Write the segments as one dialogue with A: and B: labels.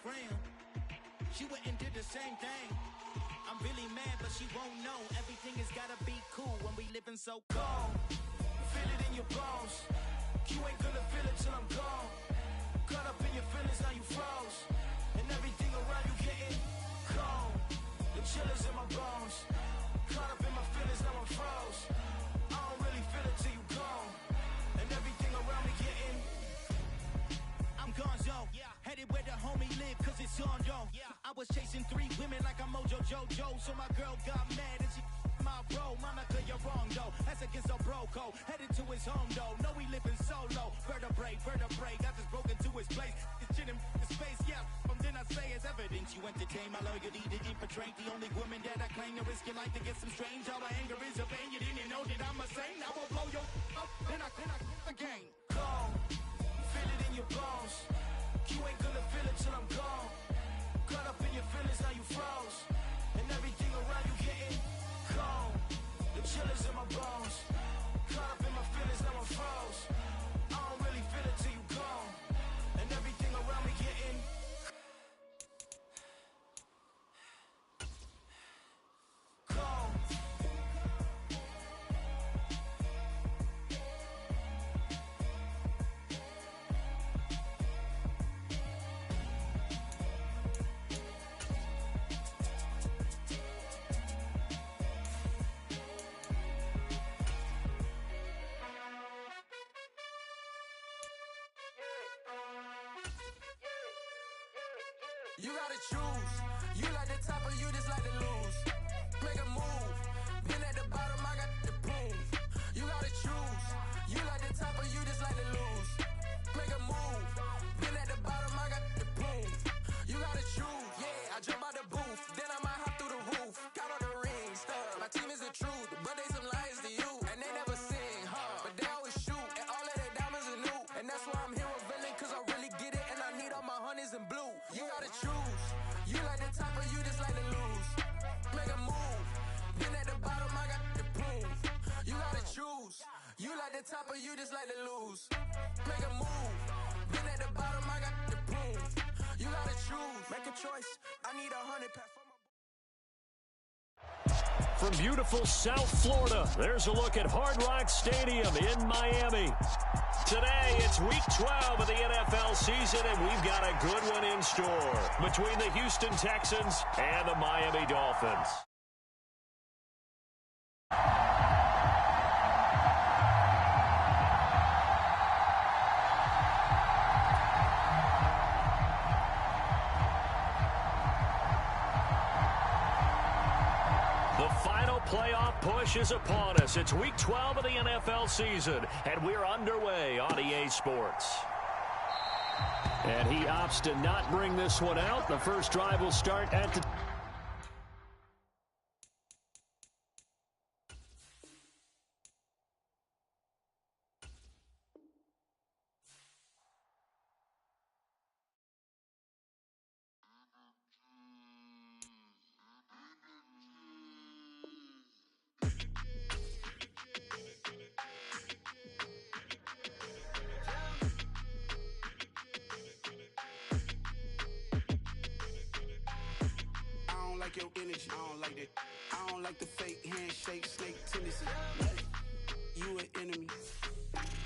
A: friend. She went and did the same thing. I'm really mad, but she won't know. Everything has gotta be cool when we living so cold. Feel it in your bones. You ain't gonna feel it till I'm gone. Caught up in your feelings, now you froze. And everything around you getting cold. The chillers in my bones. Caught up in my feelings, now I'm froze. I don't really feel it till you gone. And everything around me getting I'm gonzo, headed where the homie live, cause it's on, yo. I was chasing 3 women like I'm Mojo Jojo, so my girl got mad and she my bro. Monica, you're wrong, though. That's against a bro code. Headed to his home, though. No, we living solo. Vertebrae, got this broken to his place. This shit in space, yeah. From then I say it's evidence. You entertain my loyalty to infiltrate the only woman that I claim to risk your life to get some strange. All my anger is a pain. You didn't know that I'm a saint. Now I'll blow your up. Then I again. Gone. Feel it in your bones. You ain't gonna feel it till I'm gone. Caught up in your feelings, now you froze. And everything around you getting cold. The chillers in my bones. Caught up in my feelings, now I'm froze. I don't really feel it till you gone. And everything around me getting cold.
B: You gotta choose. You like the top or you just like to lose. Make a move. Been at the bottom, I got the prove. You gotta choose. You like the top or you just like to lose. Make a move. Been at the bottom, I got the prove. You gotta choose. Yeah, I jump out the booth. Then I might hop through the roof. Count on the rings. My team is the truth, but they some liars to you. And they never sing, but they always shoot. And all of their diamonds are new. And that's why I'm here revealing, cause I really get it. And I need all my honeys in blue. You gotta choose. You like the top or you just like to lose. Make a move. Been at the bottom, I got the proof. You gotta choose. You like the top or you just like to lose. Make a move. Been at the bottom, I got the proof. You gotta choose. Make a choice. I need 100 pack for my.
C: From beautiful South Florida, there's a look at Hard Rock Stadium in Miami. Today, it's week 12 of the NFL season, and we've got a good one in store between the Houston Texans and the Miami Dolphins. Playoff push is upon us. It's week 12 of the NFL season, and we're underway on EA Sports. And he opts to not bring this one out. The first drive will start at the...
D: Your energy, I don't like that. I don't like the fake handshake, snake tendency. You an enemy.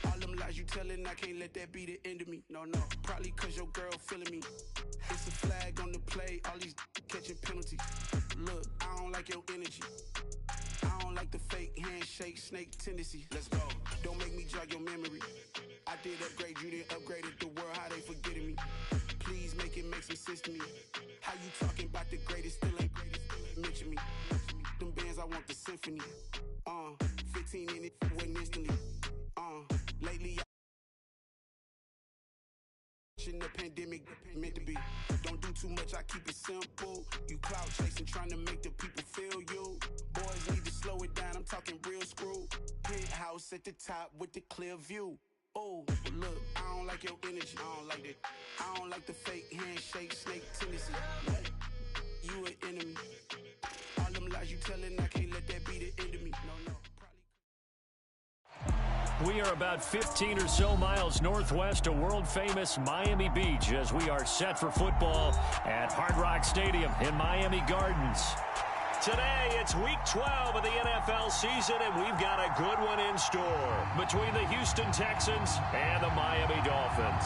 D: All them lies you telling, I can't let that be the end of me. No, probably cause your girl feeling me. It's a flag on the play, all these catching penalties. Look, I don't like your energy. I don't like the fake handshake, snake tendency. Let's go. Don't make me jog your memory. I did upgrade, you didn't upgrade it. The world, how they forgetting me. Please make it make some sense to me. How you talking about the greatest, still ain't greatest, mention me. Them bands, I want the symphony. 15 in it, went instantly. Lately, in the pandemic, meant to be. Don't do too much, I keep it simple. You clout chasing, trying to make the people feel you. Boys need to slow it down, I'm talking real screw. Penthouse at the top with the clear view. Oh, look, I don't like your energy. I don't like that. I don't like the fake handshake, snake tendency. You an enemy. All them lies you telling, I can't let that be the end of me. No, probably.
C: We are about 15 or so miles northwest of world-famous Miami Beach as we are set for football at Hard Rock Stadium in Miami Gardens. Today, it's Week 12 of the NFL season, and we've got a good one in store between the Houston Texans and the Miami Dolphins.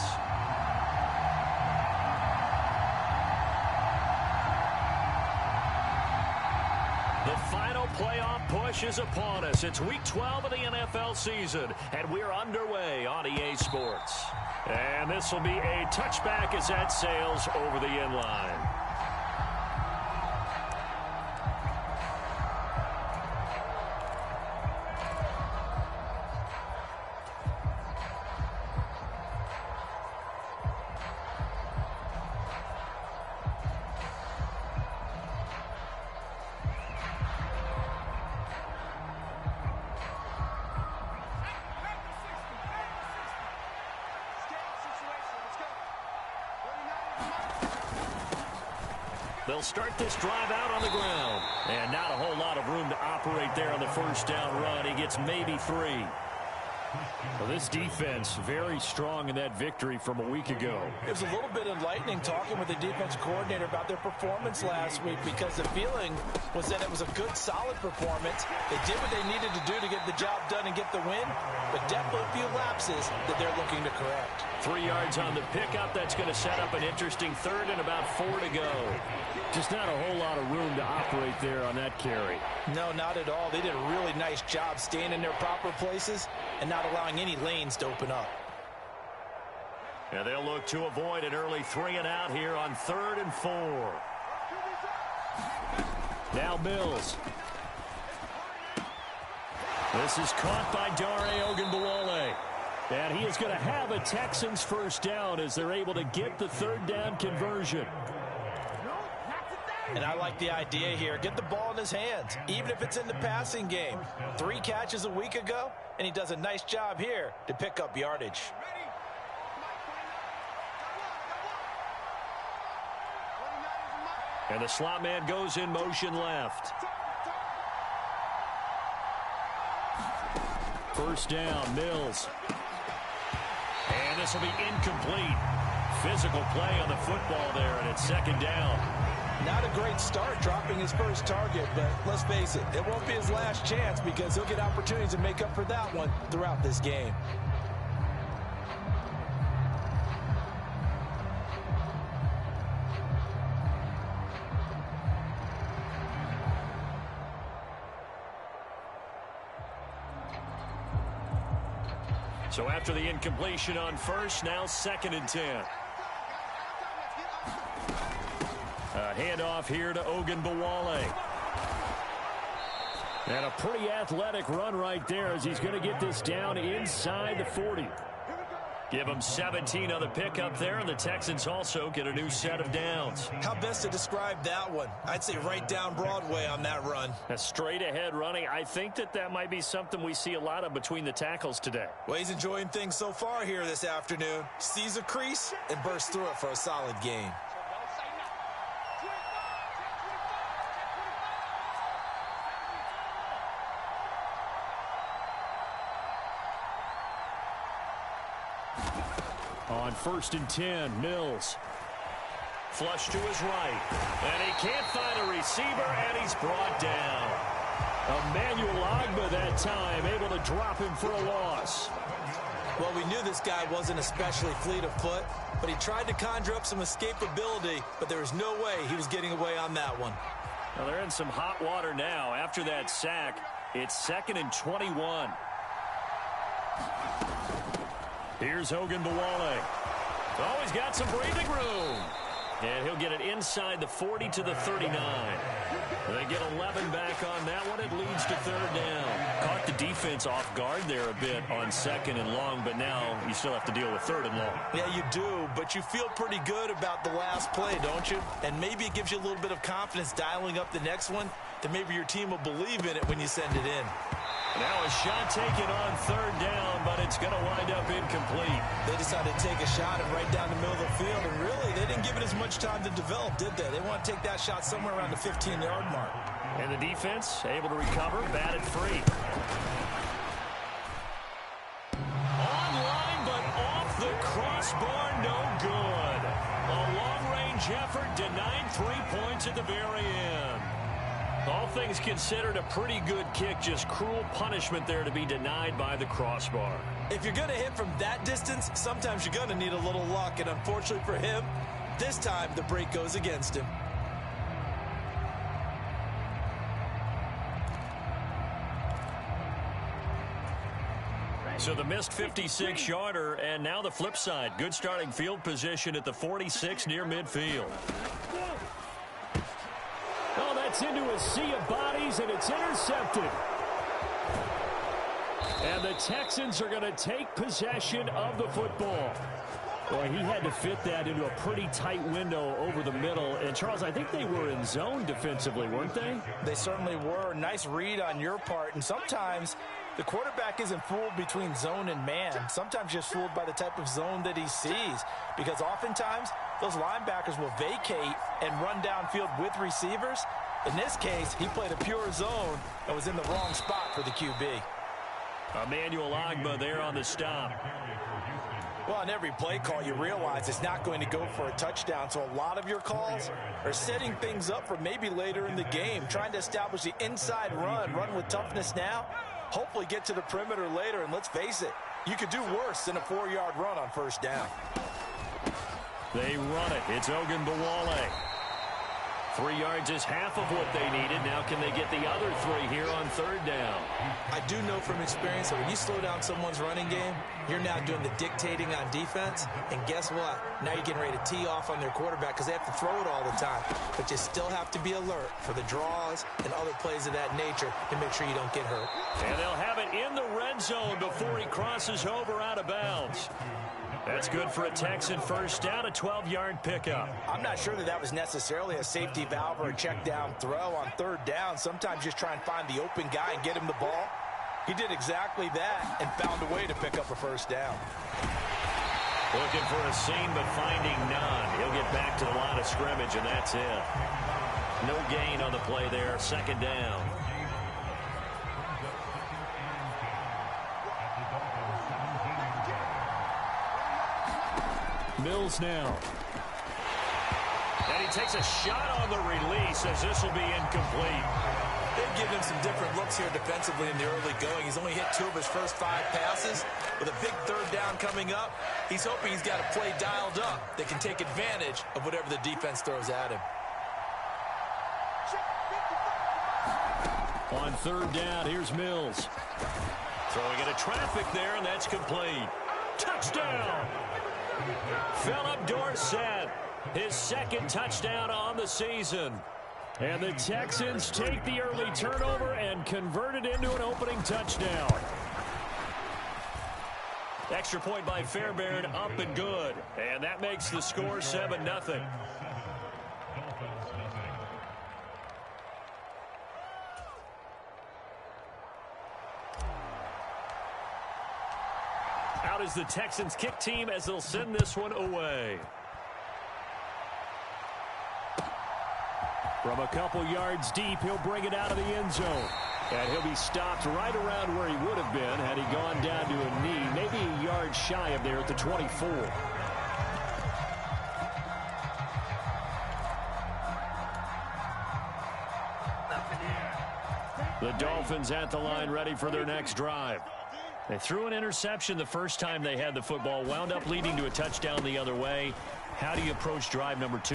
C: The final playoff push is upon us. It's Week 12 of the NFL season, and we're underway on EA Sports. And this will be a touchback as that sails over the end line. They'll start this drive out on the ground. And not a whole lot of room to operate there on the first down run. He gets maybe 3. Well, this defense very strong in that victory from a week ago.
E: It was a little bit enlightening talking with the defensive coordinator about their performance last week because the feeling was that it was a good, solid performance. They did what they needed to do to get the job done and get the win, but definitely a few lapses that they're looking to correct.
C: 3 yards on the pickup. That's going to set up an interesting third and about 4 to go. Just not a whole lot of room to operate there on that carry.
E: No, not at all. They did a really nice job staying in their proper places and not allowing any lanes to open up.
C: And they'll look to avoid an early 3 and out here on 3rd and 4. Now Mills. This is caught by Dare Ogunbowale. And he is going to have a Texans first down as they're able to get the 3rd down conversion.
E: And I like the idea here. Get the ball in his hands, even if it's in the passing game. 3 catches a week ago, and he does a nice job here to pick up yardage.
C: And the slot man goes in motion left. First down, Mills. And this will be incomplete. Physical play on the football there, and it's 2nd down.
E: Not a great start dropping his first target, but let's face it, it won't be his last chance because he'll get opportunities to make up for that one throughout this game.
C: So after the incompletion on first, now 2nd and 10. A handoff here to Ogunbowale. And a pretty athletic run right there as he's going to get this down inside the 40. Give him 17 on the pickup there, and the Texans also get a new set of downs.
E: How best to describe that one? I'd say right down Broadway on that run.
C: A straight ahead running. I think that might be something we see a lot of between the tackles today.
E: Well, he's enjoying things so far here this afternoon. Sees a crease and bursts through it for a solid gain.
C: On 1st and 10, Mills. Flush to his right. And he can't find a receiver, and he's brought down. Emmanuel Ogbah that time, able to drop him for a loss.
E: Well, we knew this guy wasn't especially fleet of foot, but he tried to conjure up some escapability, but there was no way he was getting away on that one.
C: Well, they're in some hot water now. After that sack, it's 2nd and 21. Here's Ogunbowale. Oh, he's got some breathing room. And he'll get it inside the 40 to the 39. They get 11 back on that one. It leads to 3rd down. Caught the defense off guard there a bit on 2nd and long, but now you still have to deal with 3rd and long.
E: Yeah, you do, but you feel pretty good about the last play, don't you? And maybe it gives you a little bit of confidence dialing up the next one, that maybe your team will believe in it when you send it in.
C: Now a shot taken on 3rd down, but it's going to wind up incomplete.
E: They decided to take a shot and right down the middle of the field, and really, they didn't give it as much time to develop, did they? They want to take that shot somewhere around the 15-yard mark.
C: And the defense able to recover, batted free. crossbar, no good. A long-range effort denied 3 points at the very end. All things considered, a pretty good kick, just cruel punishment there to be denied by the crossbar.
E: If you're going to hit from that distance, sometimes you're going to need a little luck, and unfortunately for him, this time the break goes against him.
C: So the missed 56-yarder, and now the flip side. Good starting field position at the 46 near midfield.
F: Oh, that's into a sea of bodies, and it's intercepted. And the Texans are going to take possession of the football. Boy, he had to fit that into a pretty tight window over the middle. And, Charles, I think they were in zone defensively, weren't they?
E: They certainly were. Nice read on your part. And sometimes the quarterback isn't fooled between zone and man. Sometimes just fooled by the type of zone that he sees. Because oftentimes those linebackers will vacate and run downfield with receivers. In this case, he played a pure zone and was in the wrong spot for the QB.
C: Emmanuel Ogbah there on the stop.
E: Well, on every play call, you realize it's not going to go for a touchdown. So a lot of your calls are setting things up for maybe later in the game, trying to establish the inside run with toughness now, hopefully get to the perimeter later. And let's face it, you could do worse than a 4-yard run on first down.
C: They run it. It's Ogunbowale. 3 yards is half of what they needed. Now can they get the other 3 here on third down?
E: I do know from experience that when you slow down someone's running game, you're now doing the dictating on defense. And guess what? Now you're getting ready to tee off on their quarterback because they have to throw it all the time. But you still have to be alert for the draws and other plays of that nature to make sure you don't get hurt.
C: And they'll have it in the red zone before he crosses over out of bounds. That's good for a Texan first down, a 12-yard pickup.
E: I'm not sure that was necessarily a safety valve or a check down throw on third down. Sometimes just try and find the open guy and get him the ball. He did exactly that and found a way to pick up a first down.
C: Looking for a seam but finding none. He'll get back to the line of scrimmage, and that's it. No gain on the play there, second down.
F: Mills now.
C: And he takes a shot on the release as this will be incomplete.
E: They've given him some different looks here defensively in the early going. He's only hit 2 of his first 5 passes. With a big third down coming up, he's hoping he's got a play dialed up that can take advantage of whatever the defense throws at him.
F: On third down, here's Mills.
C: Throwing into traffic there, and that's complete. Touchdown! Philip Dorsett, his second touchdown on the season.
F: And the Texans take the early turnover and convert it into an opening touchdown.
C: Extra point by Fairbairn, up and good. And that makes the score 7-0. Out is the Texans kick team as they'll send this one away.
F: From a couple yards deep, he'll bring it out of the end zone. And he'll be stopped right around where he would have been had he gone down to a knee, maybe a yard shy of there at the 24. The Dolphins at the line ready for their next drive. They threw an interception the first time they had the football, wound up leading to a touchdown the other way. How do you approach drive number 2?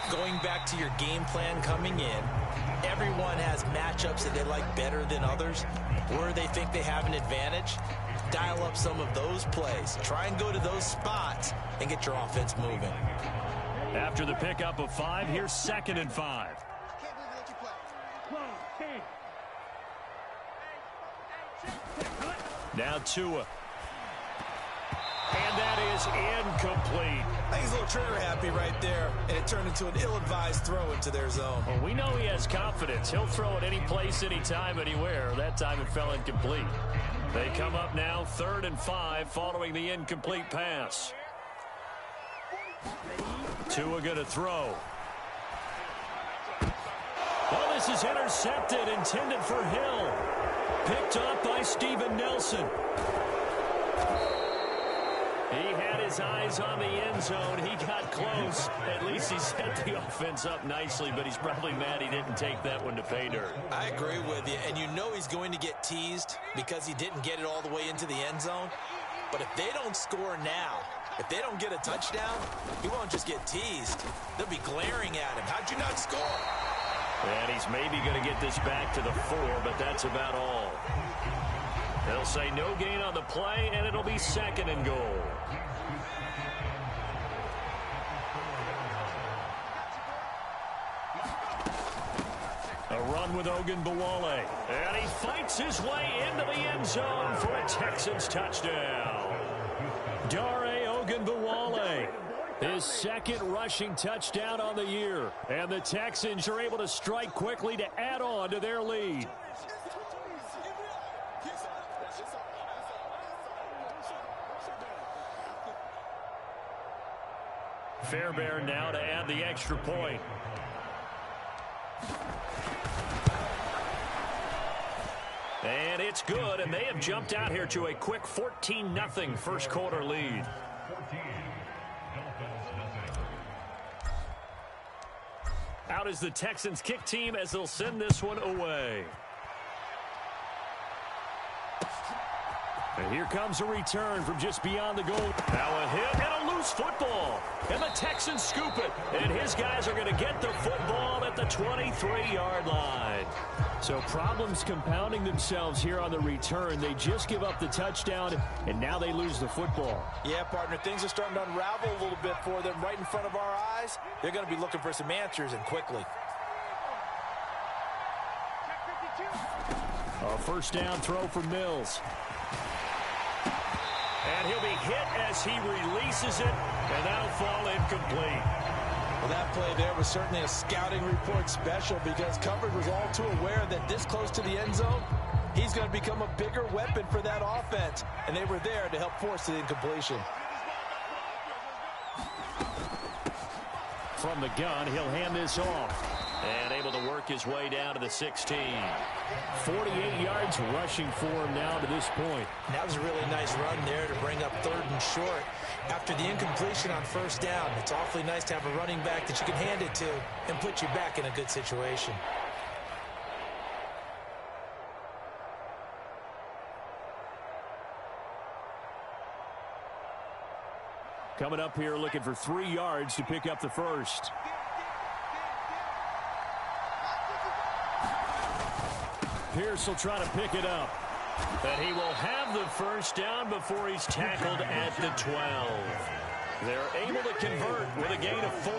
E: Going back to your game plan coming in, everyone has matchups that they like better than others. Where they think they have an advantage, dial up some of those plays. Try and go to those spots and get your offense moving.
C: After the pickup of 5, here's 2nd and 5. Now Tua. And that is incomplete.
E: I think he's a little trigger happy right there, and it turned into an ill-advised throw into their zone.
C: Well, we know he has confidence. He'll throw it any place, anytime, anywhere. That time it fell incomplete. They come up now 3rd and 5 following the incomplete pass. Tua going to throw. Well, this is intercepted, intended for Hill. Picked up by Steven Nelson.
F: He had his eyes on the end zone. He got close. At least he set the offense up nicely, but he's probably mad he didn't take that one to pay dirt.
E: I agree with you, and you know he's going to get teased because he didn't get it all the way into the end zone. But if they don't score now, if they don't get a touchdown, he won't just get teased. They'll be glaring at him. How'd you not score?
F: And he's maybe going to get this back to the 4, but that's about all. They'll say no gain on the play, and it'll be 2nd and goal. A run with Ogunbowale. And he fights his way into the end zone for a Texans touchdown. Dare Ogunbowale. His 2nd rushing touchdown on the year. And the Texans are able to strike quickly to add on to their lead. Fairbairn now to add the extra point. And it's good, and they have jumped out here to a quick 14-0 first quarter lead. Out is the Texans kick team as they'll send this one away. And here comes a return from just beyond the goal. Now a hit and a loose football. And the Texans scoop it. And his guys are going to get the football at the 23-yard line. So problems compounding themselves here on the return. They just give up the touchdown, and now they lose the football.
E: Yeah, partner, things are starting to unravel a little bit for them right in front of our eyes. They're going to be looking for some answers, and quickly.
F: A first down throw for Mills. And he'll be hit as he releases it, and that'll fall incomplete.
E: Well, that play there was certainly a scouting report special because coverage was all too aware that this close to the end zone, he's going to become a bigger weapon for that offense, and they were there to help force the incompletion.
F: From the gun, he'll hand this off. And able to work his way down to the 16. 48 yards rushing for him now to this point.
E: That was a really nice run there to bring up 3rd and short. After the incompletion on first down, it's awfully nice to have a running back that you can hand it to and put you back in a good situation.
F: Coming up here looking for 3 yards to pick up the first. Pierce will try to pick it up. And he will have the first down before he's tackled at the 12. They're able to convert with a gain of 4.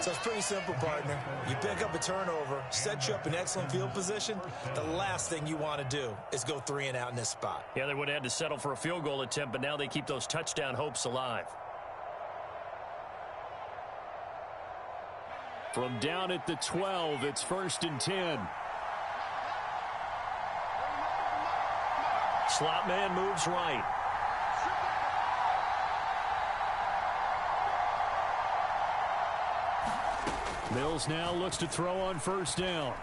E: So it's pretty simple, partner. You pick up a turnover, set you up in excellent field position. The last thing you want to do is go 3 and out in this spot.
F: Yeah, they would have had to settle for a field goal attempt, but now they keep those touchdown hopes alive. From down at the 12, it's 1st and 10. Slot man moves right. Mills now looks to throw on first down.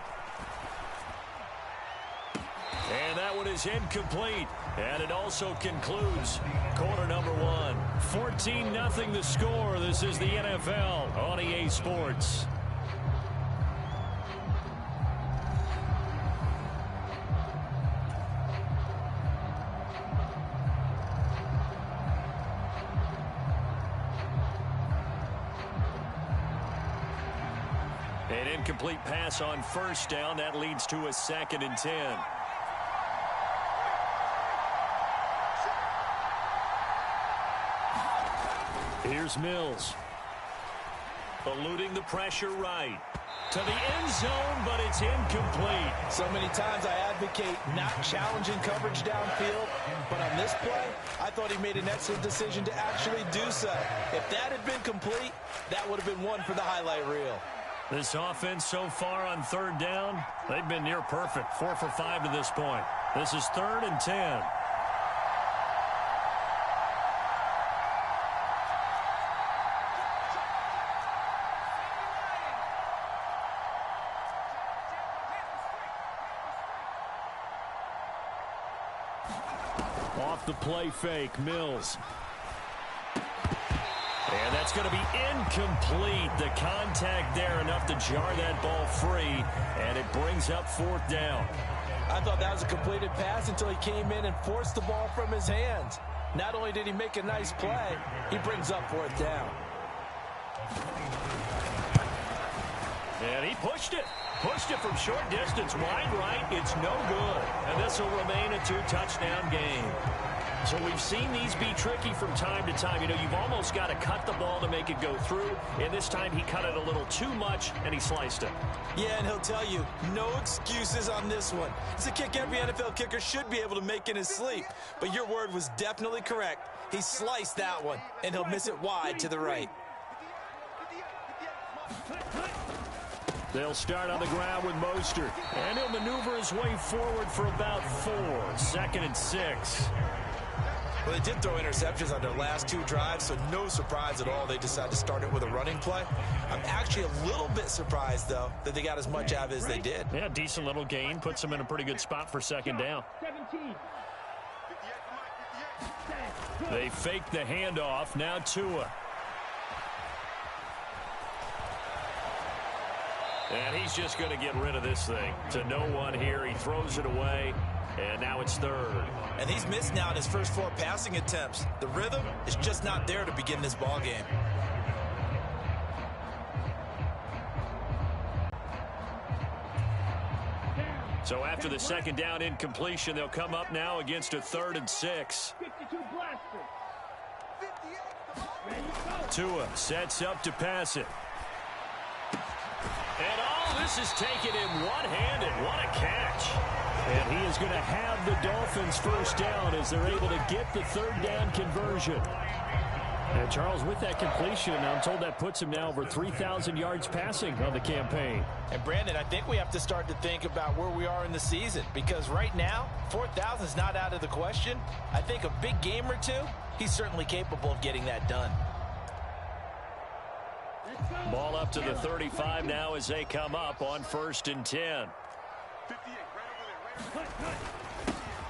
F: And that one is incomplete. And it also concludes quarter number 1. 14-0 the score. This is the NFL on EA Sports. An incomplete pass on first down. That leads to a 2nd and 10. Here's Mills. Eluding the pressure right. To the end zone, but it's incomplete.
E: So many times I advocate not challenging coverage downfield, but on this play, I thought he made an excellent decision to actually do so. If that had been complete, that would have been one for the highlight reel.
F: This offense so far on 3rd down, they've been near perfect. 4 for 5 to this point. This is 3rd and 10. Off the play fake, Mills. And that's going to be incomplete. The contact there enough to jar that ball free, and it brings up 4th down.
E: I thought that was a completed pass until he came in and forced the ball from his hands. Not only did he make a nice play, he brings up 4th down.
F: And he pushed it. Pushed it from short distance, wide right. It's no good. And this will remain a 2-touchdown game. So we've seen these be tricky from time to time. You know, you've almost got to cut the ball to make it go through. And this time he cut it a little too much, and he sliced it.
E: Yeah, and he'll tell you, no excuses on this one. It's a kick every NFL kicker should be able to make in his sleep. But your word was definitely correct. He sliced that one, and he'll miss it wide to the right.
F: They'll start on the ground with Mostert. And he'll maneuver his way forward for about 4. 2nd and 6.
E: Well, they did throw interceptions on their last 2 drives, so no surprise at all they decided to start it with a running play. I'm actually a little bit surprised, though, that they got as much out of it as they did.
F: Yeah, decent little gain. Puts them in a pretty good spot for 2nd down. They fake the handoff. Now Tua. And he's just going to get rid of this thing. To no one here. He throws it away. And now it's 3rd.
E: And he's missed now in his first 4 passing attempts. The rhythm is just not there to begin this ball game.
F: So after the 2nd down incompletion, they'll come up now against a 3rd and 6. Tua sets up to pass it. And all this is taken in one-handed. What a catch. And he is going to have the Dolphins 1st down as they're able to get the 3rd down conversion. And Charles, with that completion, I'm told that puts him now over 3,000 yards passing on the campaign.
E: And Brandon, I think we have to start to think about where we are in the season, because right now, 4,000 is not out of the question. I think a big game or two, he's certainly capable of getting that done.
F: Ball up to the 35 now as they come up on 1st and 10.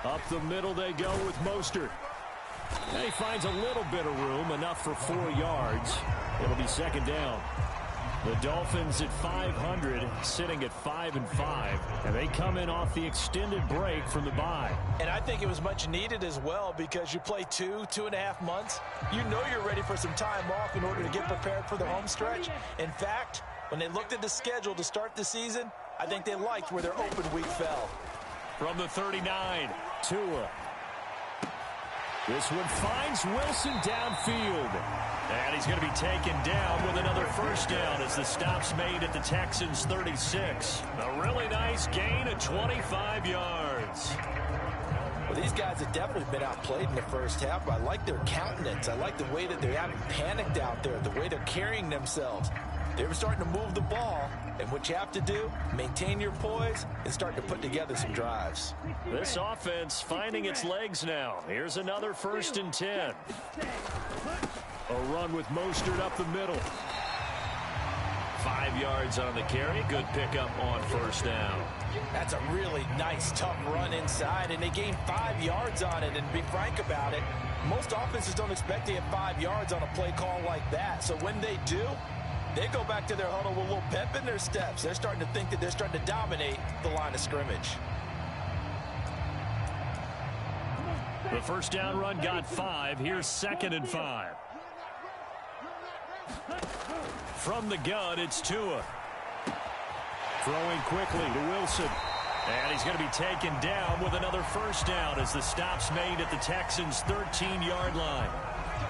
F: Up the middle they go with Mostert. And he finds a little bit of room, enough for 4 yards. It'll be 2nd down. The Dolphins at 500, sitting at 5-5, and they come in off the extended break from the bye.
E: And I think it was much needed as well, because you play 2.5 months. You know you're ready for some time off in order to get prepared for the home stretch. In fact, when they looked at the schedule to start the season, I think they liked where their open week fell.
F: From the 39, Tua. This one finds Wilson downfield. And he's going to be taken down with another 1st down as the stop's made at the Texans' 36. A really nice gain of 25 yards.
E: Well, these guys have definitely been outplayed in the first half, but I like their countenance. I like the way that they haven't panicked out there, the way they're carrying themselves. They were starting to move the ball, and what you have to do, maintain your poise and start to put together some drives.
F: This offense finding its legs now. Here's another 1st and 10. A run with Mostert up the middle. 5 yards on the carry. Good pickup on 1st down.
E: That's a really nice, tough run inside, and they gained 5 yards on it. And to be frank about it, most offenses don't expect to get 5 yards on a play call like that. So when they do, they go back to their huddle with a little pep in their steps. They're starting to think that they're starting to dominate the line of scrimmage.
F: The 1st down run got 5. Here's 2nd and 5. From the gun, it's Tua. Throwing quickly to Wilson. And he's going to be taken down with another 1st down as the stop's made at the Texans' 13-yard line.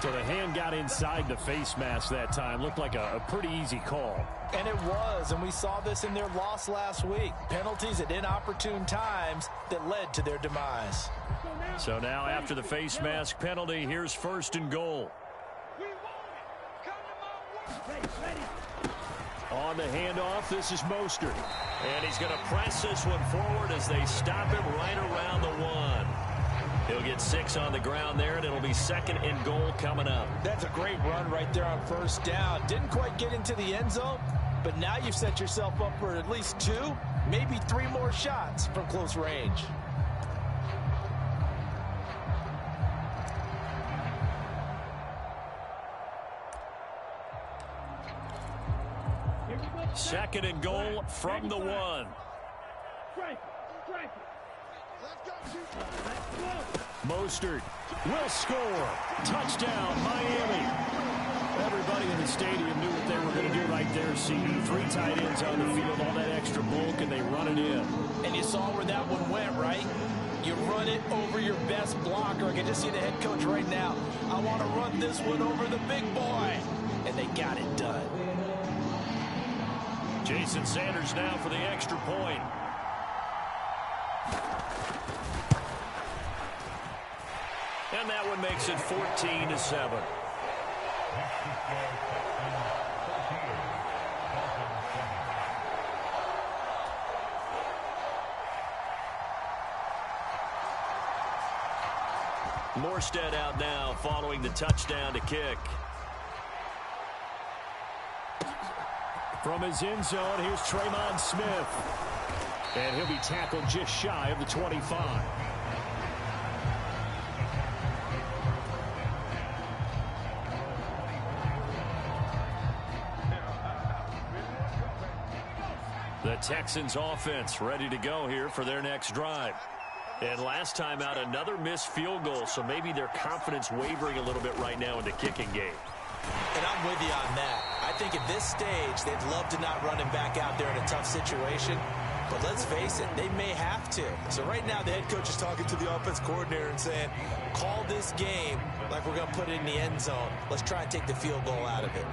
F: So the hand got inside the face mask that time. Looked like a pretty easy call.
E: And it was, and we saw this in their loss last week. Penalties at inopportune times that led to their demise.
F: So now after the face mask penalty, here's 1st and goal. On the handoff, this is Mostert. And he's going to press this one forward as they stop him right around the 1. He'll get 6 on the ground there, and it'll be 2nd and goal coming up.
E: That's a great run right there on 1st down. Didn't quite get into the end zone, but now you've set yourself up for at least 2, maybe 3 more shots from close range.
F: Second and goal from the 1. Mostert will score. Touchdown, Miami. Everybody in the stadium knew what they were going to do right there, CD. 3 tight ends on the field, all that extra bulk, and they run it in.
E: And you saw where that one went, right? You run it over your best blocker. I can just see the head coach right now. I want to run this one over the big boy. And they got it done.
F: Jason Sanders now for the extra point. And that one makes it 14-7. Morstead out now following the touchdown to kick. From his end zone, here's Tremon Smith. And he'll be tackled just shy of the 25. The Texans offense ready to go here for their next drive. And last time out, another missed field goal, so maybe their confidence wavering a little bit right now in the kicking game.
E: And I'm with you on that. I think at this stage, they'd love to not run him back out there in a tough situation. But let's face it, they may have to. So right now, the head coach is talking to the offense coordinator and saying, call this game like we're going to put it in the end zone. Let's try and take the field goal out of it.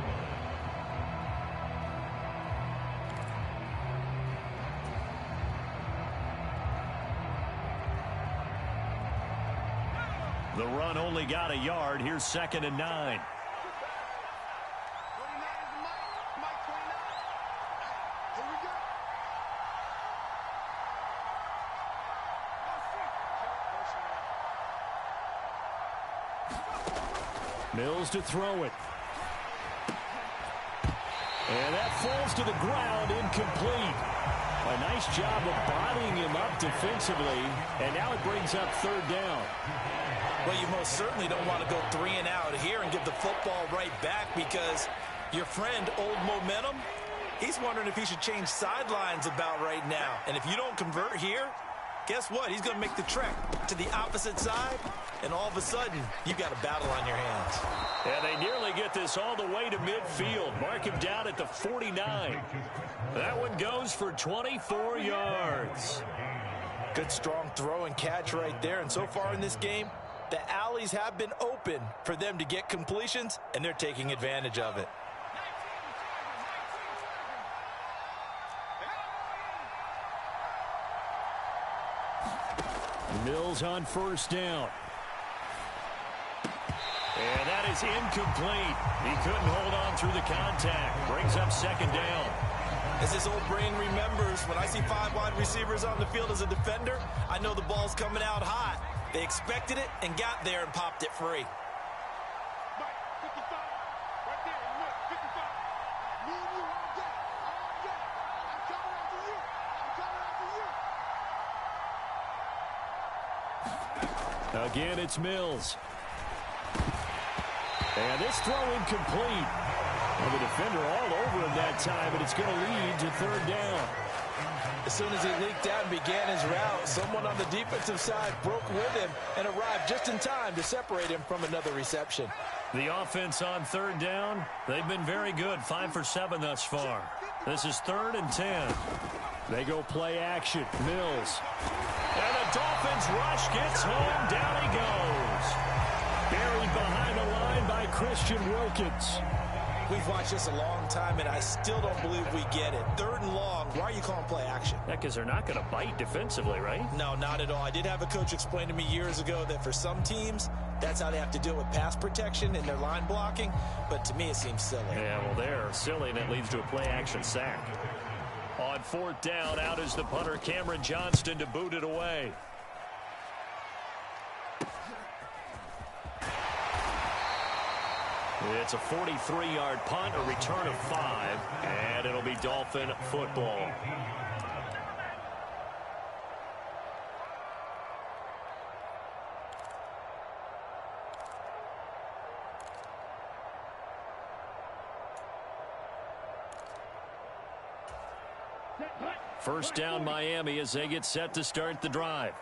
F: The run only got a yard. Here's 2nd and 9. Mills to throw it. And that falls to the ground, incomplete. A nice job of bodying him up defensively, and now it brings up 3rd down.
E: Well, you most certainly don't want to go 3 and out here and give the football right back because your friend, Old Momentum, he's wondering if he should change sidelines about right now. And if you don't convert here, guess what? He's going to make the trek to the opposite side, and all of a sudden, you've got a battle on your hands.
F: And they nearly get this all the way to midfield. Mark him down at the 49. That one goes for 24 yards.
E: Good strong throw and catch right there. And so far in this game, the alleys have been open for them to get completions, and they're taking advantage of it.
F: Mills on 1st down. And that is incomplete. He couldn't hold on through the contact. Brings up 2nd down.
E: As his old brain remembers, when I see 5 wide receivers on the field as a defender, I know the ball's coming out hot. They expected it and got there and popped it free.
F: Again, it's Mills. And this throw incomplete. Well, the defender all over him that time, but it's going to lead to 3rd down.
E: As soon as he leaked out and began his route, someone on the defensive side broke with him and arrived just in time to separate him from another reception.
F: The offense on 3rd down, they've been very good, 5 for 7 thus far. This is 3rd and 10. They go play action. Mills. And the Dolphins rush gets home. Down he goes. Buried behind the line by Christian Wilkins.
E: We've watched this a long time, and I still don't believe we get it. 3rd and long. Why are you calling play action?
F: Yeah, because they're not going to bite defensively, right?
E: No, not at all. I did have a coach explain to me years ago that for some teams, that's how they have to deal with pass protection in their line blocking. But to me, it seems silly.
F: Yeah, well, they're silly, and it leads to a play action sack. On 4th down, out is the punter, Cameron Johnston, to boot it away. It's a 43-yard punt, a return of 5, and it'll be Dolphin football. First down Miami as they get set to start the drive.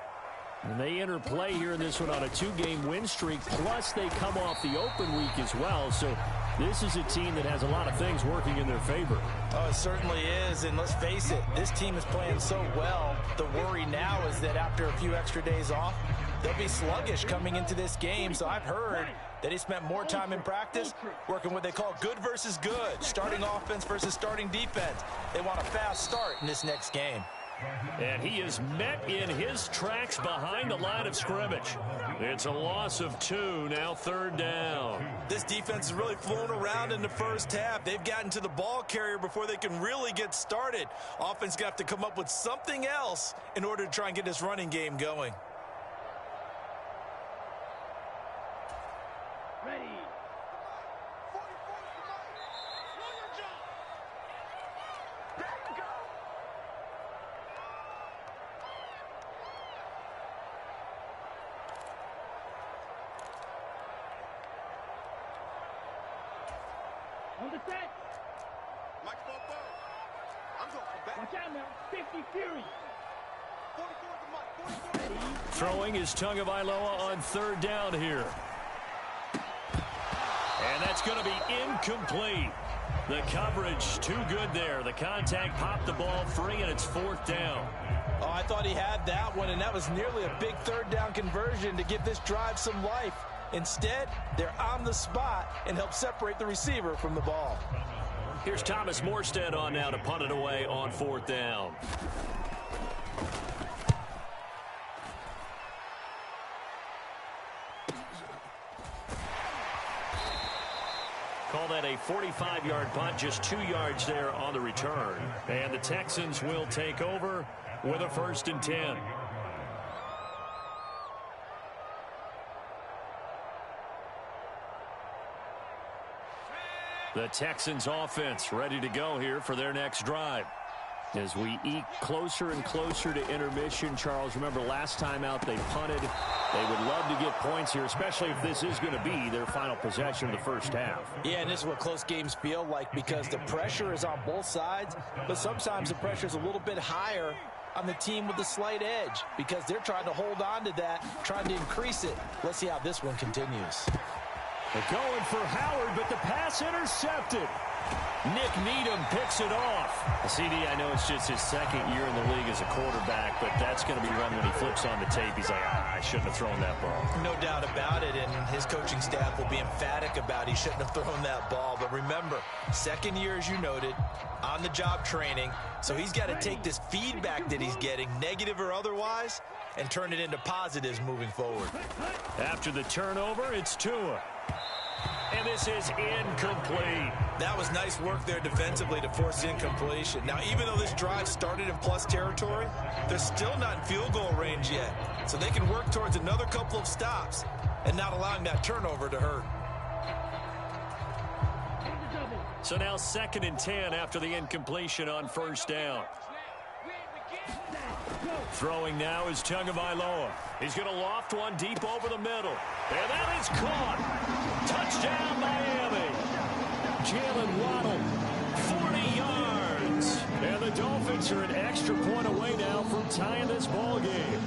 F: And they enter play here in this one on a 2-game win streak, plus they come off the open week as well. So this is a team that has a lot of things working in their favor.
E: Oh, it certainly is, and let's face it, this team is playing so well. The worry now is that after a few extra days off, they'll be sluggish coming into this game. So I've heard that he spent more time in practice working what they call good versus good, starting offense versus starting defense. They want a fast start in this next game.
F: And he is met in his tracks behind the line of scrimmage. It's a loss of 2, now 3rd down.
E: This defense is really flown around in the first half. They've gotten to the ball carrier before they can really get started. Offense got to come up with something else in order to try and get this running game going.
G: On the set.
B: Mike 4-4. I'm going for back.
G: Watch out now. 50 Fury.
B: 44 to Mike. 44.
F: Throwing is Tagovailoa on 3rd down here. And that's going to be incomplete. The coverage too good there. The contact popped the ball free, and it's 4th down.
E: Oh, I thought he had that one, and that was nearly a big 3rd down conversion to give this drive some life. Instead, they're on the spot and help separate the receiver from the ball.
F: Here's Thomas Morstead on now to punt it away on 4th down. Call that a 45-yard punt, just 2 yards there on the return. And the Texans will take over with a 1st and 10. The Texans offense ready to go here for their next drive. As we eke closer and closer to intermission, Charles, remember last time out they punted. They would love to get points here, especially if this is going to be their final possession of the first half.
E: Yeah, and this is what close games feel like because the pressure is on both sides, but sometimes the pressure is a little bit higher on the team with the slight edge because they're trying to hold on to that, trying to increase it. Let's see how this one continues.
F: They're going for Howard, but the pass intercepted. Nick Needham picks it off. CD, I know it's just his 2nd year in the league as a quarterback, but that's going to be one when he flips on the tape. He's like, I shouldn't have thrown that ball.
E: No doubt about it, and his coaching staff will be emphatic about he shouldn't have thrown that ball. But remember, 2nd year, as you noted, on-the-job training, so he's got to take this feedback that he's getting, negative or otherwise, and turn it into positives moving forward.
F: After the turnover, it's Tua. And this is incomplete.
E: That was nice work there defensively to force incompletion. Now, even though this drive started in plus territory, they're still not in field goal range yet. So they can work towards another couple of stops and not allowing that turnover to hurt.
F: So now 2nd and 10 after the incompletion on 1st down. Throwing now is Tagovailoa. He's going to loft one deep over the middle. And that is caught. Touchdown, Miami. Jalen Waddle, 40 yards. And the Dolphins are an extra point away now from tying this ball game.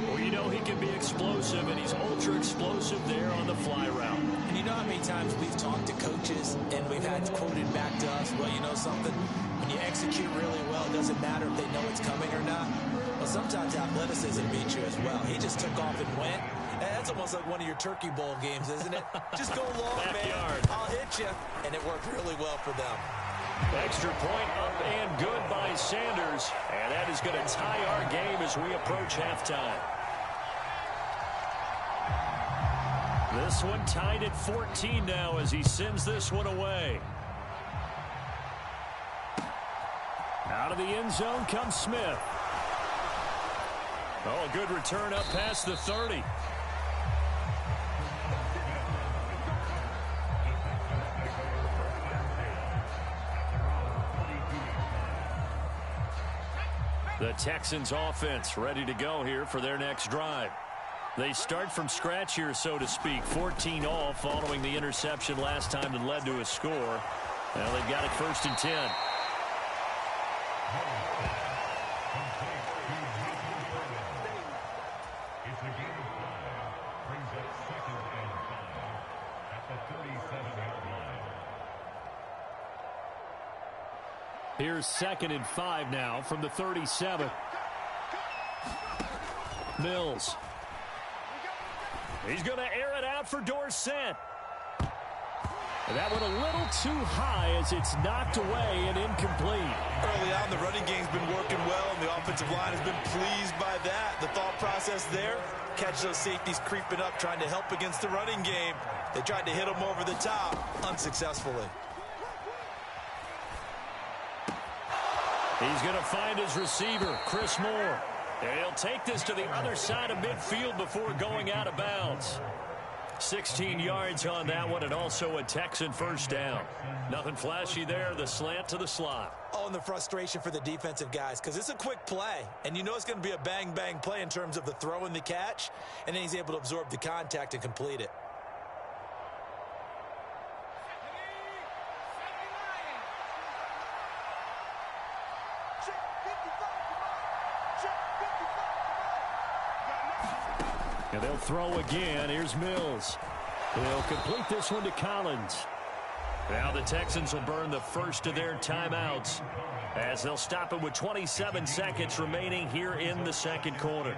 F: Well, you know he can be explosive, and he's ultra explosive there on the fly route.
E: And you know how many times we've talked to coaches and we've had quoted back to us, well, you know something? When you execute really well, it doesn't matter if they know it's coming or not. Well, sometimes athleticism beats you as well. He just took off and went. And that's almost like one of your Turkey Bowl games, isn't it? Just go long,
F: Backyard.
E: man. I'll hit you. And it worked really well for them.
F: Extra point up and good by Sanders. And that is going to tie our game as we approach halftime. This one tied at 14 now as he sends this one away. Out of the end zone comes Smith. Oh, a good return up past the 30. The Texans offense ready to go here for their next drive. They start from scratch here, so to speak. 14 all following the interception last time that led to a score. Now they've got it 1st and 10.
G: It's a game of 5. Brings up 2nd and 5 at the 37-yard line.
F: Here's 2nd and 5 now from the 37. Mills. He's going to air it out for Dorsett. And that one a little too high as it's knocked away and incomplete.
E: Early on, the running game's been working well, and the offensive line has been pleased by that. The thought process there, catch those safeties creeping up, trying to help against the running game. They tried to hit them over the top, unsuccessfully.
F: He's going to find his receiver, Chris Moore. And he'll take this to the other side of midfield before going out of bounds. 16 yards on that one, and also a Texan first down. Nothing flashy there, the slant to the slot.
E: Oh, and the frustration for the defensive guys, because it's a quick play, and you know it's going to be a bang-bang play in terms of the throw and the catch, and then he's able to absorb the contact and complete it.
F: And they'll throw again. Here's Mills. He'll complete this one to Collins. Now the Texans will burn the first of their timeouts as they'll stop it with 27 seconds remaining here in the second quarter.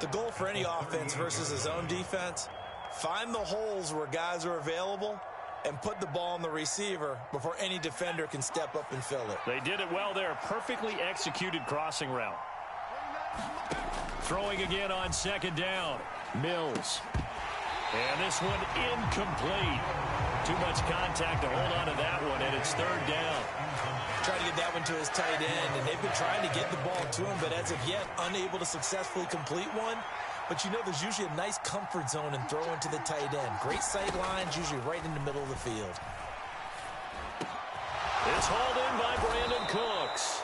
E: The goal for any offense versus his own defense, find the holes where guys are available and put the ball on the receiver before any defender can step up and fill it.
F: They did it well there. Perfectly executed crossing route. Throwing again on second down. Mills. And this one incomplete. Too much contact to hold on to that one, and it's third down.
E: Trying to get that one to his tight end, and they've been trying to get the ball to him, but as of yet, unable to successfully complete one. But you know there's usually a nice comfort zone and throw into the tight end. Great sight lines, usually right in the middle of the field.
F: It's hauled in by Brandon Cooks.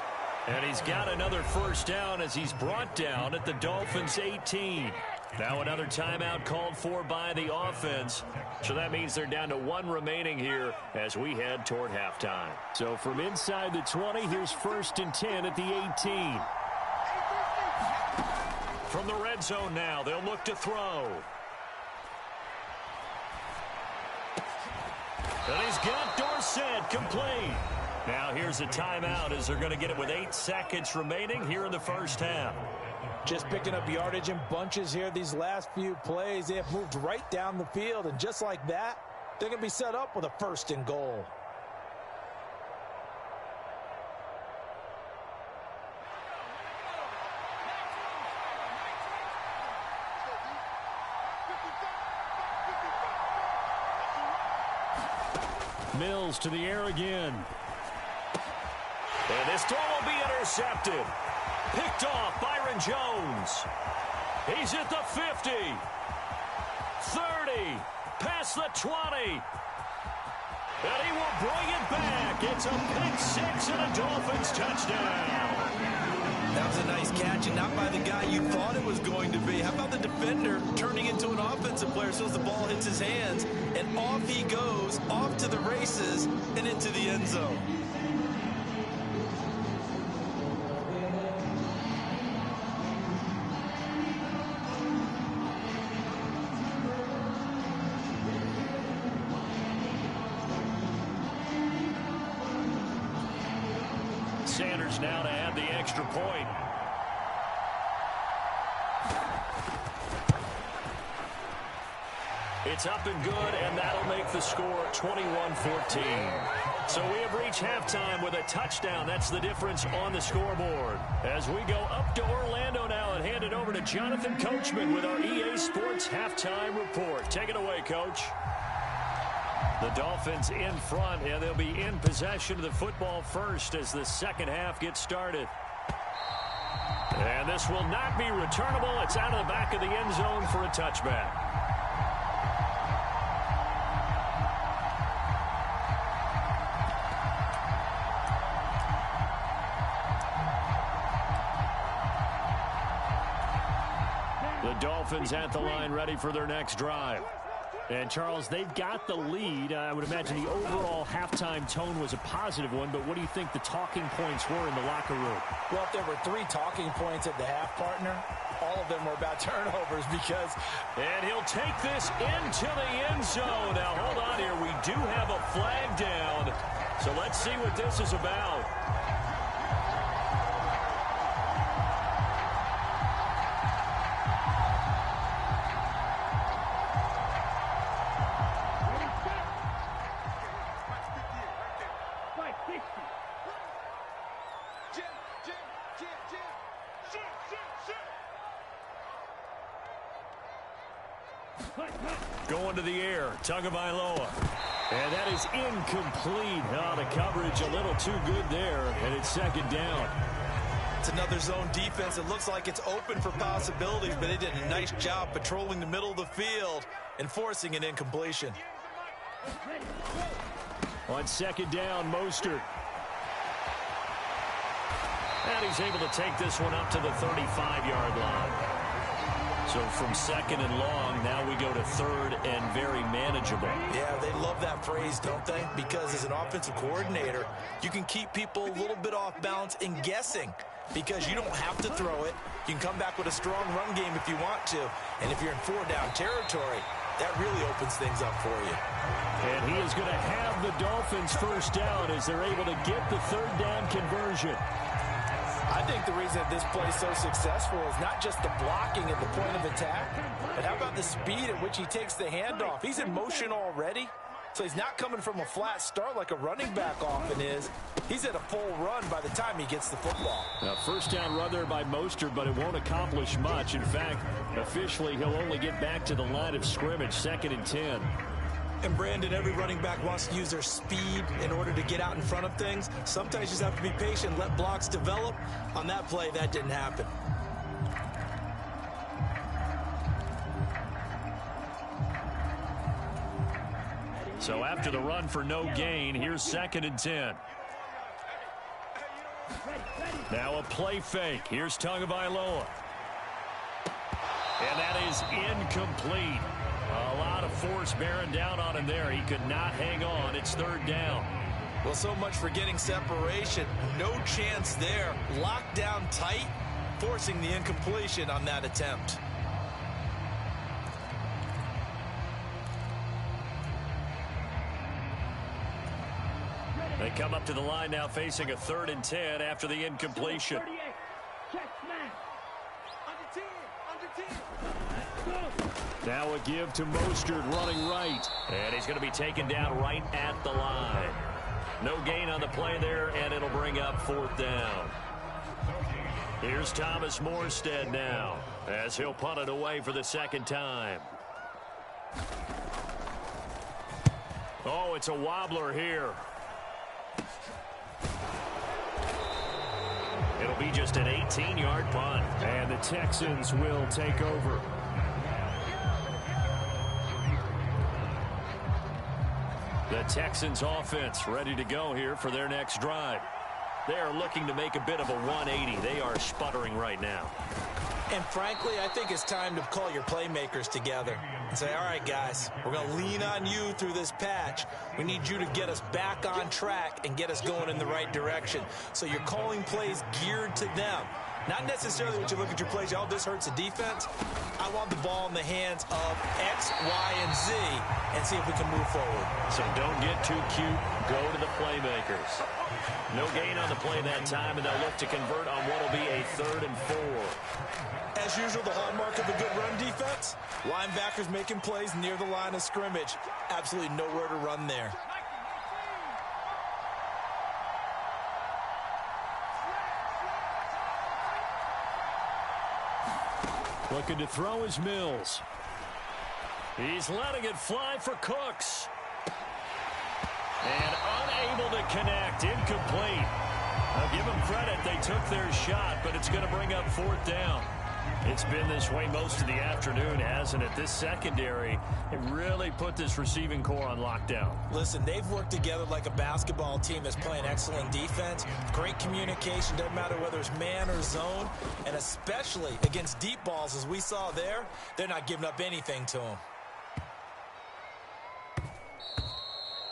F: And he's got another first down as he's brought down at the Dolphins' 18. Now another timeout called for by the offense. So that means they're down to one remaining here as we head toward halftime. So from inside the 20, here's 1st and 10 at the 18. From the red zone now, they'll look to throw. And he's got Dorsett complete. Now here's a timeout as they're going to get it with 8 seconds remaining here in the first half.
E: Just picking up yardage in bunches here these last few plays. They have moved right down the field, and just like that, they're going to be set up with a 1st and goal.
F: Mills to the air again. And this throw will be intercepted. Picked off Byron Jones. He's at the 50. 30. Past the 20. And he will bring it back. It's a pick six and a Dolphins touchdown.
E: That was a nice catch, and not by the guy you thought it was going to be. How about the defender turning into an offensive player so as the ball hits his hands, and off he goes, off to the races, and into the end zone.
F: Sanders now to add the extra point. It's up and good, and that'll make the score 21-14. So we have reached halftime with a touchdown. That's the difference on the scoreboard. As we go up to Orlando now and hand it over to Jonathan Coachman with our EA Sports Halftime Report. Take it away, Coach. The Dolphins in front, and they'll be in possession of the football first as the second half gets started. And this will not be returnable. It's out of the back of the end zone for a touchback. The Dolphins at the line ready for their next drive. And, Charles, they've got the lead. I would imagine the overall halftime tone was a positive one, but what do you think the talking points were in the locker room?
E: Well, if there were 3 talking points at the half, partner, all of them were about turnovers because...
F: And he'll take this into the end zone. Now, hold on here. We do have a flag down, so let's see what this is about. Going to the air, Tagovailoa. And that is incomplete. Oh, the coverage a little too good there, and it's second down.
E: It's another zone defense. It looks like it's open for possibilities, but they did a nice job patrolling the middle of the field and forcing an incompletion.
F: On second down, Mostert. And he's able to take this one up to the 35-yard line. So from second and long, now we go to third and very manageable.
E: Yeah, they love that phrase, don't they? Because as an offensive coordinator, you can keep people a little bit off balance and guessing because you don't have to throw it. You can come back with a strong run game if you want to. And if you're in 4-down territory, that really opens things up for you.
F: And he is going to have the Dolphins first down as they're able to get the third down conversion.
E: I think the reason that this play is so successful is not just the blocking at the point of attack, but how about the speed at which he takes the handoff? He's in motion already, so he's not coming from a flat start like a running back often is. He's at a full run by the time he gets the football.
F: Now, first down run there by Mostert, but it won't accomplish much. In fact, officially, he'll only get back to the line of scrimmage, 2nd and 10.
E: And, Brandon, every running back wants to use their speed in order to get out in front of things. Sometimes you just have to be patient, let blocks develop. On that play, that didn't happen.
F: So after the run for no gain, here's 2nd and 10. Now a play fake. Here's Tagovailoa. And that is incomplete. A lot of force bearing down on him there. He could not hang on. It's third down.
E: Well, so much for getting separation. No chance there. Locked down tight, forcing the incompletion on that attempt.
F: They come up to the line now facing a 3rd and 10 after the incompletion. Now a give to Mostert running right. And he's going to be taken down right at the line. No gain on the play there, and it'll bring up 4th down. Here's Thomas Morstead now as he'll punt it away for the 2nd time. Oh, it's a wobbler here. It'll be just an 18-yard punt. And the Texans will take over. The Texans offense ready to go here for their next drive. They are looking to make a bit of a 180. They are sputtering right now.
E: And frankly, I think it's time to call your playmakers together and say, all right, guys, we're going to lean on you through this patch. We need you to get us back on track and get us going in the right direction. So you're calling plays geared to them. Not necessarily when you look at your plays, oh, this hurts the defense. I want the ball in the hands of X, Y, and Z and see if we can move forward.
F: So don't get too cute. Go to the playmakers. No gain on the play that time, and they'll look to convert on what will be a 3rd and 4.
E: As usual, the hallmark of a good run defense, linebackers making plays near the line of scrimmage. Absolutely nowhere to run there.
F: Looking to throw is Mills. He's letting it fly for Cooks. And unable to connect. Incomplete. I'll give them credit. They took their shot, but it's going to bring up 4th down. It's been this way most of the afternoon, hasn't it? This secondary, it really put this receiving core on lockdown.
E: Listen, they've worked together like a basketball team that's playing excellent defense. Great communication, doesn't matter whether it's man or zone. And especially against deep balls, as we saw there, they're not giving up anything to them.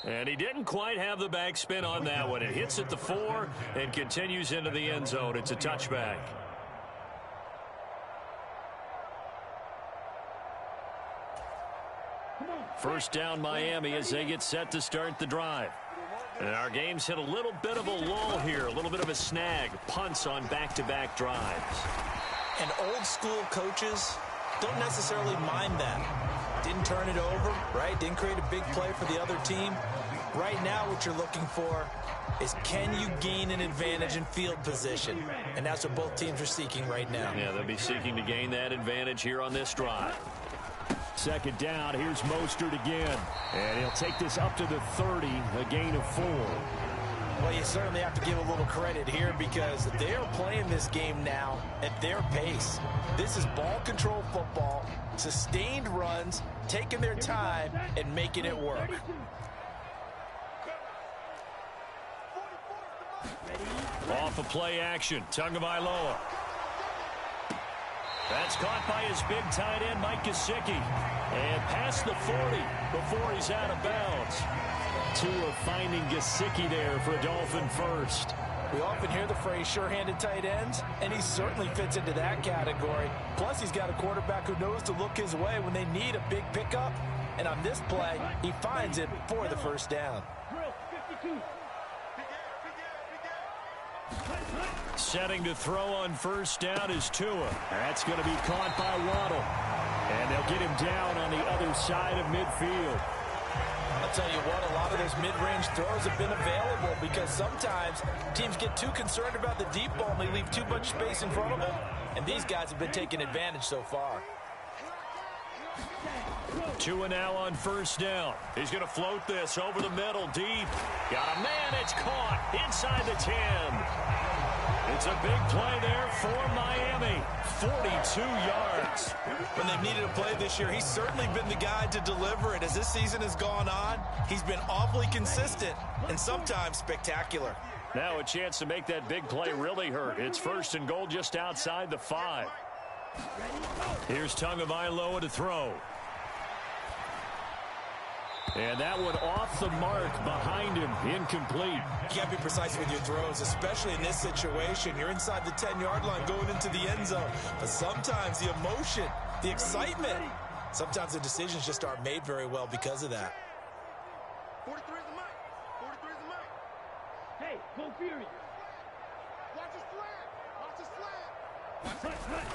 F: And he didn't quite have the backspin on that one. It hits at the 4 and continues into the end zone. It's a touchback. First down Miami as they get set to start the drive. And our game's hit a little bit of a lull here, a little bit of a snag. Punts on back-to-back drives.
E: And old school coaches don't necessarily mind that. Didn't turn it over, right? Didn't create a big play for the other team. Right now what you're looking for is, can you gain an advantage in field position? And that's what both teams are seeking right now.
F: Yeah, they'll be seeking to gain that advantage here on this drive.
C: Second down, here's Mostert again. And he'll take this up to the 30, a gain of 4.
E: Well, you certainly have to give a little credit here because they are playing this game now at their pace. This is ball control football, sustained runs, taking their time, and making it work.
F: Off of play action, Tagovailoa. That's caught by his big tight end, Mike Gesicki. And past the 40 before he's out of bounds.
C: Tua finding Gesicki there for a Dolphin first.
E: We often hear the phrase sure-handed tight ends, and he certainly fits into that category. Plus, he's got a quarterback who knows to look his way when they need a big pickup. And on this play, he finds it for the first down.
F: Setting to throw on first down is Tua.
C: That's going to be caught by Waddle. And they'll get him down on the other side of midfield.
E: I'll tell you what, a lot of those mid-range throws have been available because sometimes teams get too concerned about the deep ball and they leave too much space in front of them. And these guys have been taking advantage so far.
F: Tua now on first down. He's going to float this over the middle, deep. Got a man, it's caught inside the 10. It's a big play there for Miami. 42 yards.
E: When they've needed a play this year, he's certainly been the guy to deliver it. As this season has gone on, he's been awfully consistent and sometimes spectacular.
F: Now a chance to make that big play really hurt. It's first and goal just outside the 5. Here's Tagovailoa to throw. And that one off the mark behind him, incomplete.
E: You can't be precise with your throws, especially in this situation. You're inside the 10-yard line going into the end zone. But sometimes the emotion, the excitement, sometimes the decisions just aren't made very well because of that.
B: 43 is the mic. 43 is the mic.
H: Hey, go Fury.
B: Watch his flag. Watch his flag.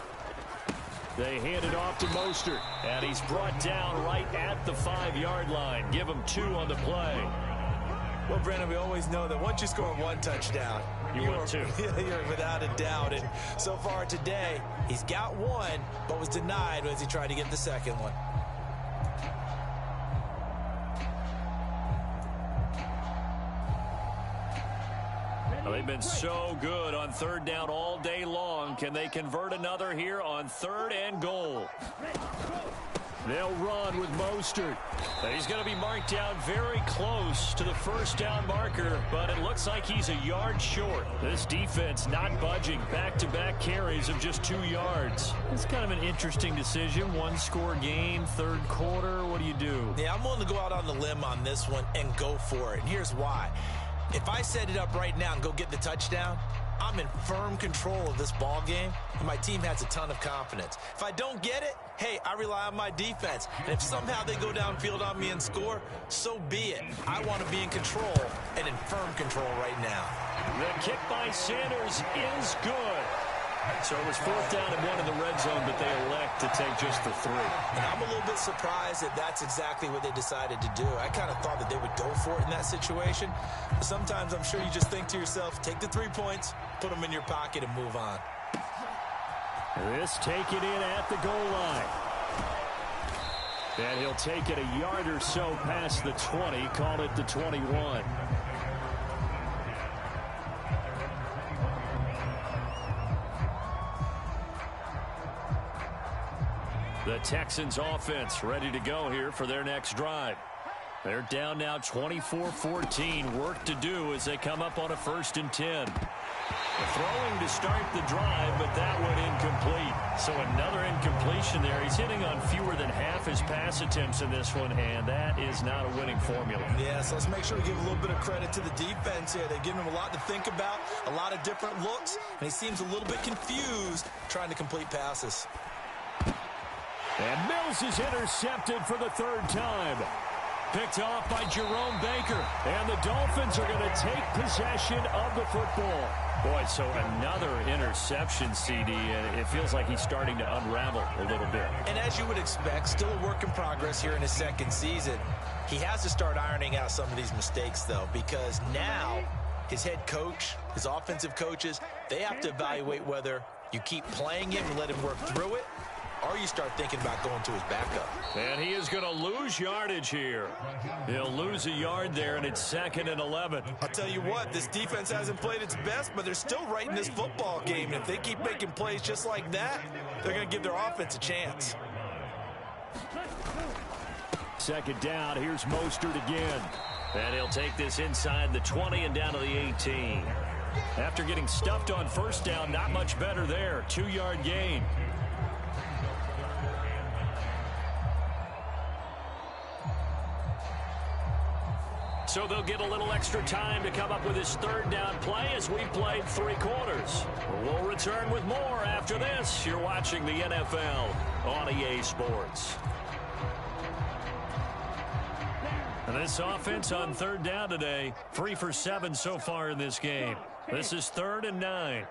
F: They hand it off to Mostert, and he's brought down right at the 5-yard line. Give him 2 on the play.
E: Well, Brandon, we always know that once you score 1 touchdown,
F: you're 2.
E: You're without a doubt. And so far today, he's got 1, but was denied as he tried to get the second one.
F: Well, they've been so good on third down all day long. Can they convert another here on 3rd and goal? They'll run with Mostert. He's going to be marked down very close to the first down marker, but it looks like he's a yard short. This defense not budging. Back-to-back carries of just 2 yards. It's kind of an interesting decision. 1-score game, 3rd quarter. What do you do?
E: Yeah, I'm willing to go out on the limb on this one and go for it. And here's why. If I set it up right now and go get the touchdown, I'm in firm control of this ball game, and my team has a ton of confidence. If I don't get it, hey, I rely on my defense. And if somehow they go downfield on me and score, so be it. I want to be in control and in firm control right now.
F: The kick by Sanders is good. So it was 4th down and 1 in the red zone, but they elect to take just the 3.
E: And I'm a little bit surprised that that's exactly what they decided to do. I kind of thought that they would go for it in that situation. But sometimes I'm sure you just think to yourself, take the 3 points, put them in your pocket, and move on.
C: This taken in at the goal line. And he'll take it a yard or so past the 20, call it the 21.
F: The Texans offense ready to go here for their next drive. They're down now 24-14. Work to do as they come up on a 1st and 10. Throwing to start the drive, but that one incomplete. So another incompletion there. He's hitting on fewer than half his pass attempts in this one, and that is not a winning formula.
E: Yeah, so let's make sure we give a little bit of credit to the defense here. They've given him a lot to think about, a lot of different looks, and he seems a little bit confused trying to complete passes.
F: And Mills is intercepted for the third time. Picked off by Jerome Baker. And the Dolphins are going to take possession of the football. Boy, so another interception, CD, and it feels like he's starting to unravel a little bit.
E: And as you would expect, still a work in progress here in his second season. He has to start ironing out some of these mistakes, though, because now his head coach, his offensive coaches, they have to evaluate whether you keep playing him and let him work through it, or you start thinking about going to his backup.
F: And he is going to lose yardage here. He'll lose a yard there, and it's 2nd and 11.
E: I'll tell you what, this defense hasn't played its best, but they're still right in this football game. And if they keep making plays just like that, they're going to give their offense a chance.
F: 2nd down, here's Mostert again. And he'll take this inside the 20 and down to the 18. After getting stuffed on 1st down, not much better there. 2-yard gain. So they'll get a little extra time to come up with his 3rd down play as we've played 3 quarters. We'll return with more after this. You're watching the NFL on EA Sports. And this offense on 3rd down today, 3 for 7 so far in this game. This is 3rd and 9.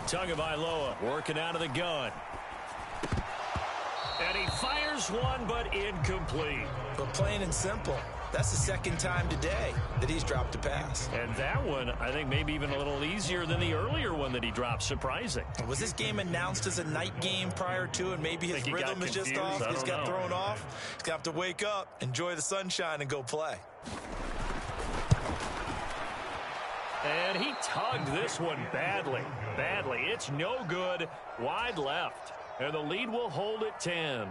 F: Tagovailoa working out of the gun. And he fires one, but incomplete.
E: But plain and simple, that's the 2nd time today that he's dropped a pass.
F: And that one, I think, maybe even a little easier than the earlier one that he dropped. Surprising.
E: Was this game announced as a night game prior to, and maybe his rhythm is just off? He's got thrown off. He's going to have to wake up, enjoy the sunshine, and go play.
F: And he tugged this one badly. It's no good. Wide left. And the lead will hold at 10.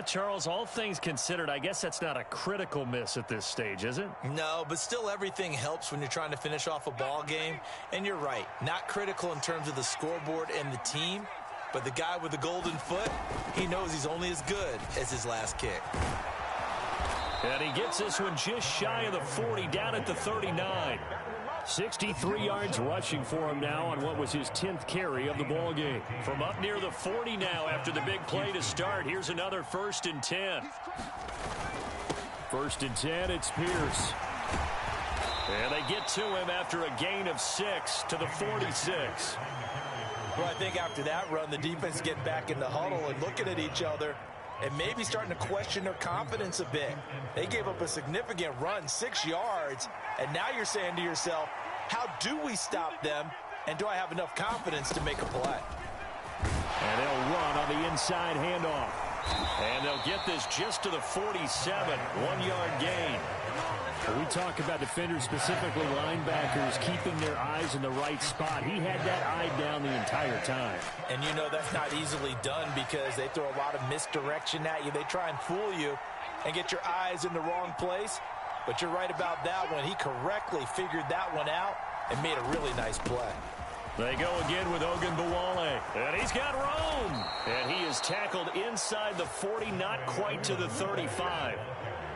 F: Charles, all things considered, I guess that's not a critical miss at this stage, is it?
E: No, but still everything helps when you're trying to finish off a ball game. And you're right, not critical in terms of the scoreboard and the team, but the guy with the golden foot, he knows he's only as good as his last kick.
F: And he gets this one just shy of the 40, down at the 39. 63 yards rushing for him now on what was his 10th carry of the ball game. From up near the 40 now after the big play to start. Here's another 1st and 10. 1st and 10, it's Pierce. And they get to him after a gain of 6 to the 46.
E: Well, I think after that run, the defense get back in the huddle and looking at each other and maybe starting to question their confidence a bit. They gave up a significant run, 6 yards, and now you're saying to yourself, how do we stop them, and do I have enough confidence to make a play?
F: And they'll run on the inside handoff. And they'll get this just to the 47, 1-yard gain. When we talk about defenders, specifically linebackers, keeping their eyes in the right spot, he had that eye down the entire time.
E: And you know that's not easily done because they throw a lot of misdirection at you. They try and fool you and get your eyes in the wrong place. But you're right about that one. He correctly figured that one out and made a really nice play.
F: They go again with Ogunbowale. And he's got room. And he is tackled inside the 40, not quite to the 35.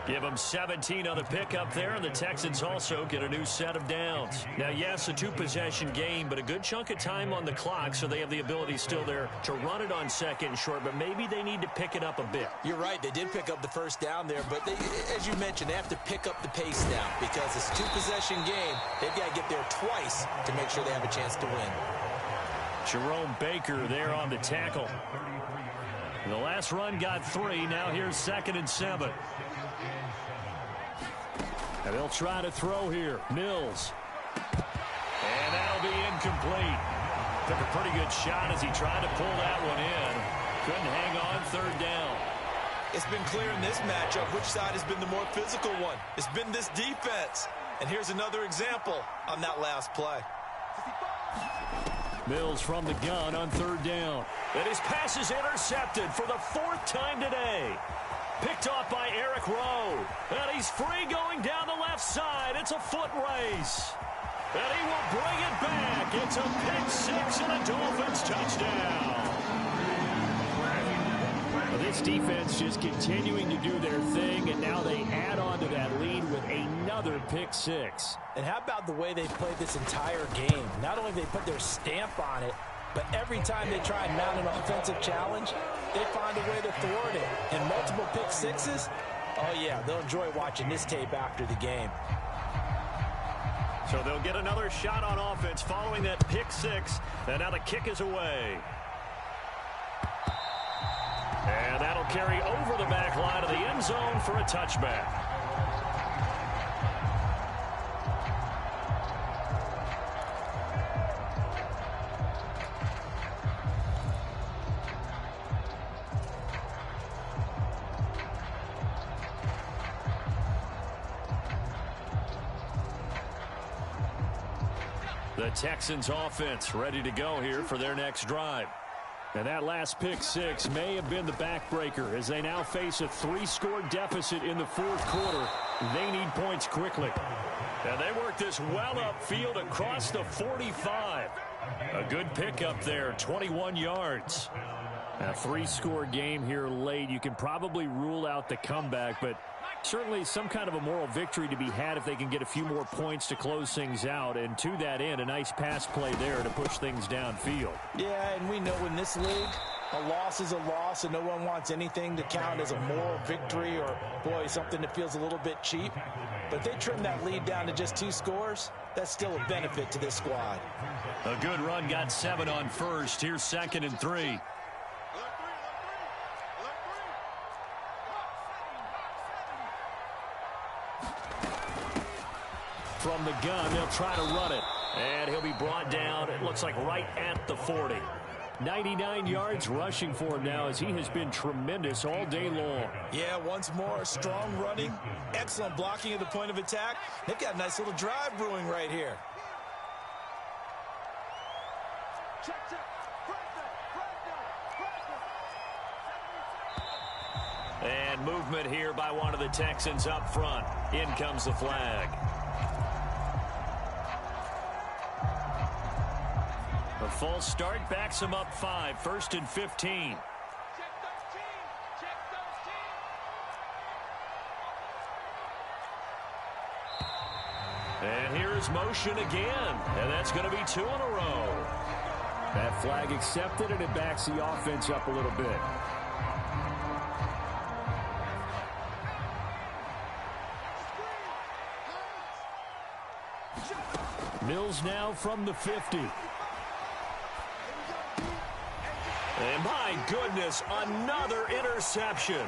F: Give them 17 on the pickup there, and the Texans also get a new set of downs. Now, yes, a 2-possession game, but a good chunk of time on the clock, so they have the ability still there to run it on 2nd and short, but maybe they need to pick it up a bit.
E: You're right. They did pick up the 1st down there, but they, as you mentioned, they have to pick up the pace now because it's a 2-possession game. They've got to get there twice to make sure they have a chance to win.
F: Jerome Baker there on the tackle. The last run got 3. Now here's 2nd and 7. And they'll try to throw here. Mills. And that'll be incomplete. Took a pretty good shot as he tried to pull that one in. Couldn't hang on 3rd down.
E: It's been clear in this matchup which side has been the more physical one. It's been this defense. And here's another example on that last play.
F: Mills from the gun on 3rd down. And his pass is intercepted for the 4th time today. Picked off by Eric Rowe. And he's free going down the left side. It's a foot race. And he will bring it back. It's a pick six and a Dolphins touchdown.
C: This defense just continuing to do their thing, and now they add on to that lead with another pick six.
E: And how about the way they played this entire game? Not only did they put their stamp on it, but every time they try and mount an offensive challenge, they find a way to thwart it. And multiple pick sixes, oh yeah, they'll enjoy watching this tape after the game.
F: So they'll get another shot on offense following that pick six, and now the kick is away. And that'll carry over the back line of the end zone for a touchback. The Texans offense ready to go here for their next drive. And that last pick six may have been the backbreaker as they now face a 3-score deficit in the fourth quarter. They need points quickly. And they work this well upfield across the 45. A good pickup there, 21 yards. A 3-score game here late. You can probably rule out the comeback, but certainly some kind of a moral victory to be had if they can get a few more points to close things out. And to that end, a nice pass play there to push things downfield.
E: Yeah, and we know in this league, a loss is a loss, and no one wants anything to count as a moral victory or, boy, something that feels a little bit cheap. But if they trim that lead down to just 2 scores, that's still a benefit to this squad.
F: A good run got 7 on first. Here's 2nd and 3. From the gun, they'll try to run it. And he'll be brought down, it looks like right at the 40. 99 yards rushing for him now as he has been tremendous all day long.
E: Yeah, once more, strong running, excellent blocking at the point of attack. They've got a nice little drive brewing right here.
F: And movement here by one of the Texans up front. In comes the flag. A false start backs him up 5, 1st and 15. And here's motion again, and that's going to be 2 in a row.
C: That flag accepted, and it backs the offense up a little bit. Mills now from the 50.
F: And my goodness, another interception.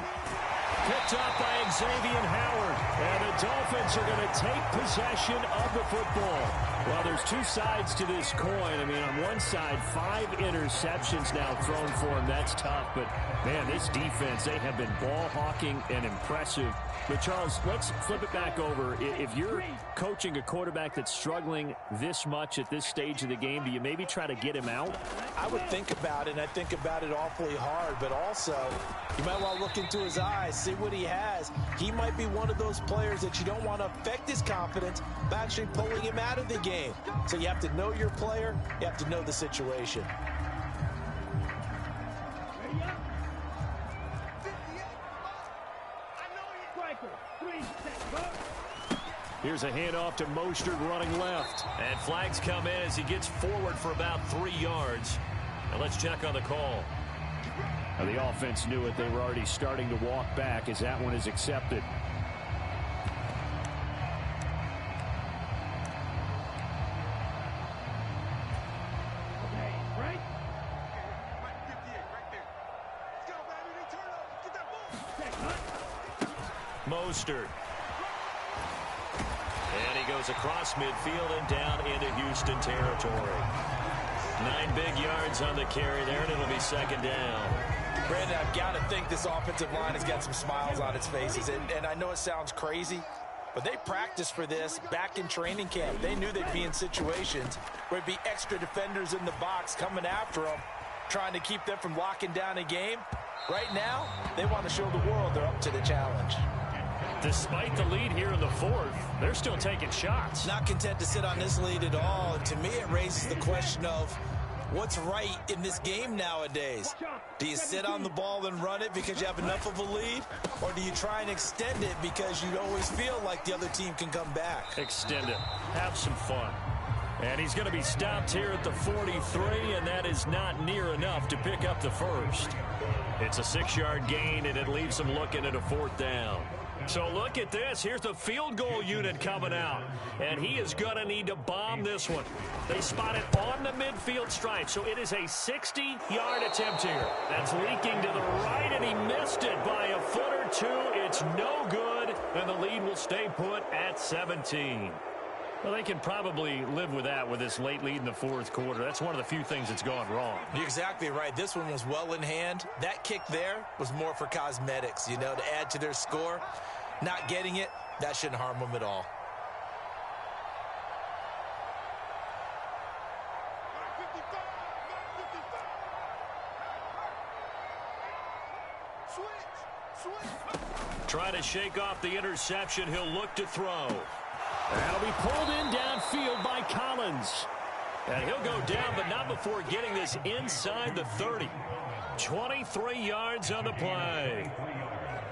F: Picked up by Xavier Howard. And the Dolphins are going to take possession of the football. Well, there's 2 sides to this coin. I mean, on one side, 5 interceptions now thrown for him. That's tough. But, man, this defense, they have been ball hawking and impressive. But, Charles, let's flip it back over. If you're coaching a quarterback that's struggling this much at this stage of the game, do you maybe try to get him out?
E: I would think about it, and I think about it awfully hard. But also, you might want to look into his eyes, see what he has. He might be one of those players that you don't want to affect his confidence by actually pulling him out of the game. So you have to know your player. You have to know the situation.
F: Here's a handoff to Mostert running left. And flags come in as he gets forward for about 3 yards. And let's check on the call.
C: Now, the offense knew it. They were already starting to walk back as that one is accepted.
F: Mostert. And he goes across midfield and down into Houston territory. 9 big yards on the carry there, and it'll be 2nd down.
E: Brandon, I've got to think this offensive line has got some smiles on its faces. And I know it sounds crazy, but they practiced for this back in training camp. They knew they'd be in situations where it'd be extra defenders in the box coming after them, trying to keep them from locking down a game. Right now, they want to show the world they're up to the challenge.
F: Despite the lead here in the fourth, they're still taking shots.
E: Not content to sit on this lead at all. And to me, it raises the question of what's right in this game nowadays. Do you sit on the ball and run it because you have enough of a lead? Or do you try and extend it because you always feel like the other team can come back?
F: Extend it. Have some fun. And he's going to be stopped here at the 43, and that is not near enough to pick up the first. It's a 6-yard gain, and it leaves them looking at a 4th down. So look at this. Here's the field goal unit coming out. And he is going to need to bomb this one. They spot it on the midfield stripe. So it is a 60-yard attempt here. That's leaking to the right, and he missed it by a foot or two. It's no good, and the lead will stay put at 17. Well, they can probably live with that with this late lead in the fourth quarter. That's one of the few things that's gone wrong.
E: You're exactly right. This one was well in hand. That kick there was more for cosmetics, you know, to add to their score. Not getting it, that shouldn't harm them at all.
F: Trying to shake off the interception. He'll look to throw. That'll be pulled in downfield by Collins. And he'll go down, but not before getting this inside the 30. 23 yards on the play.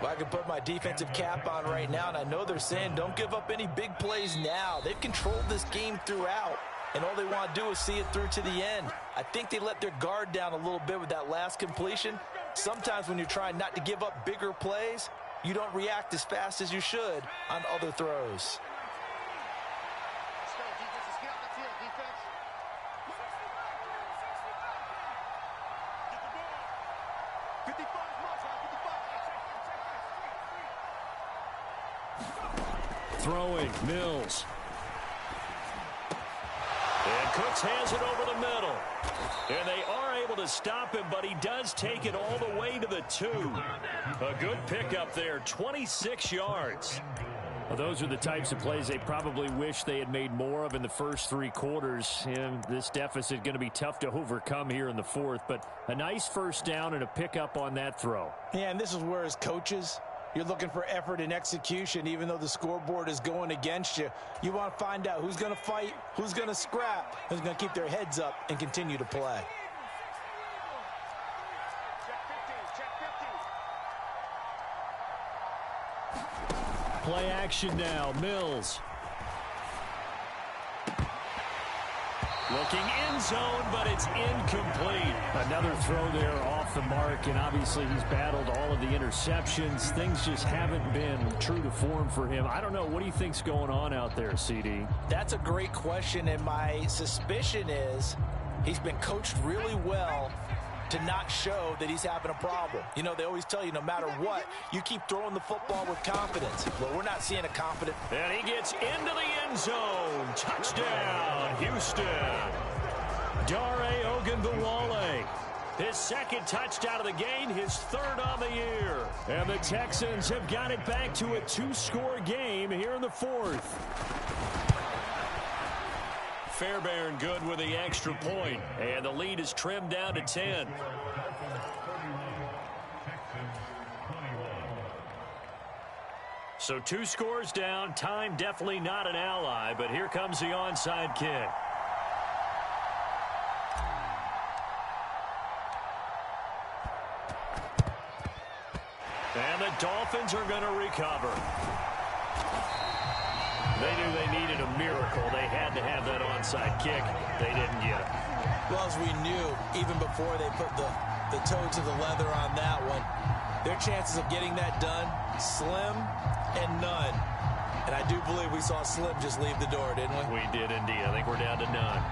E: Well, I can put my defensive cap on right now, and I know they're saying don't give up any big plays now. They've controlled this game throughout, and all they want to do is see it through to the end. I think they let their guard down a little bit with that last completion. Sometimes when you're trying not to give up bigger plays, you don't react as fast as you should on other throws.
F: Throwing, Mills. And Cooks has it over the middle. And they are able to stop him, but he does take it all the way to the 2. A good pickup there, 26 yards. Well, those are the types of plays they probably wish they had made more of in the first 3 quarters. And this deficit going to be tough to overcome here in the fourth. But a nice first down and a pickup on that throw.
E: Yeah, and this is where as coaches, you're looking for effort and execution. Even though the scoreboard is going against you, you want to find out who's going to fight, who's going to scrap, who's going to keep their heads up and continue to play.
F: Play action now, Mills. Looking end zone, but it's incomplete. Another throw there off the mark, and obviously he's battled all of the interceptions. Things just haven't been true to form for him. I don't know. What do you think's going on out there, CD?
E: That's a great question, and my suspicion is he's been coached really well to not show that he's having a problem. You know, they always tell you no matter what, you keep throwing the football with confidence. Well, we're not seeing a confident.
F: And he gets into the end zone. Touchdown, Houston. Dare Ogunbowale. His second touchdown of the game, his 3rd on the year. And the Texans have got it back to a 2-score game here in the 4th. Fairbairn good with the extra point, and the lead is trimmed down to 10. So 2 scores down. Time definitely not an ally, but here comes the onside kick. And the Dolphins are going to recover. They knew they needed a miracle. They had to have that onside kick. They didn't get it.
E: Well, as we knew, even before they put the toe to the leather on that one, their chances of getting that done, slim and none. And I do believe we saw Slim just leave the door, didn't we?
F: We did indeed. I think we're down to none.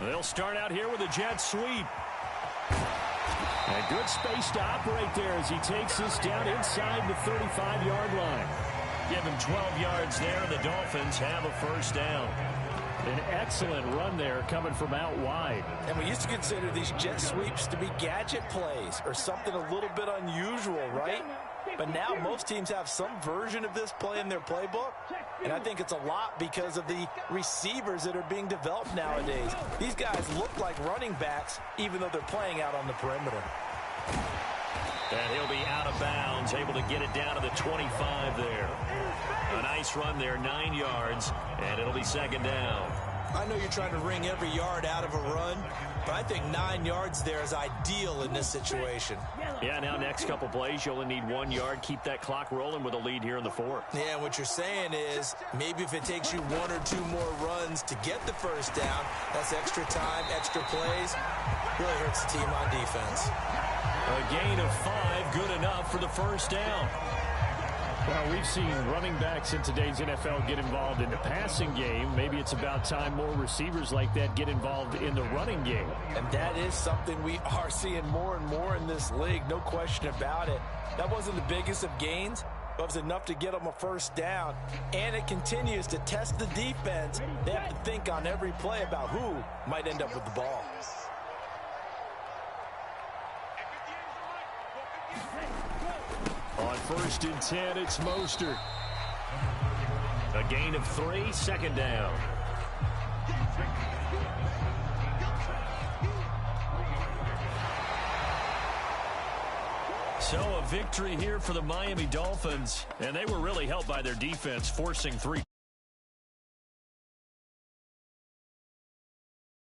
F: They'll start out here with a jet sweep. And good space to operate there as he takes this down inside the 35-yard line. Give him 12 yards there, and the Dolphins have a first down. An excellent run there coming from out wide.
E: And we used to consider these jet sweeps to be gadget plays or something a little bit unusual, right? But now most teams have some version of this play in their playbook, and I think it's a lot because of the receivers that are being developed nowadays. These guys look like running backs, even though they're playing out on the perimeter.
F: And he'll be out of bounds, able to get it down to the 25 there. A nice run there, 9 yards, and it'll be second down.
E: I know you're trying to wring every yard out of a run, but I think 9 yards there is ideal in this situation.
F: Yeah, now next couple plays, you only need 1 yard. Keep that clock rolling with a lead here in the fourth.
E: Yeah, what you're saying is maybe if it takes you 1 or 2 more runs to get the first down, that's extra time, extra plays. Really hurts the team on defense.
F: A gain of 5, good enough for the first down.
C: Well, we've seen running backs in today's NFL get involved in the passing game. Maybe it's about time more receivers like that get involved in the running game.
E: And that is something we are seeing more and more in this league, no question about it. That wasn't the biggest of gains, but it was enough to get them a first down. And it continues to test the defense. They have to think on every play about who might end up with the ball.
C: On 1st and 10, it's Mostert.
F: A gain of 3, second down. So a victory here for the Miami Dolphins, and they were really helped by their defense, forcing 3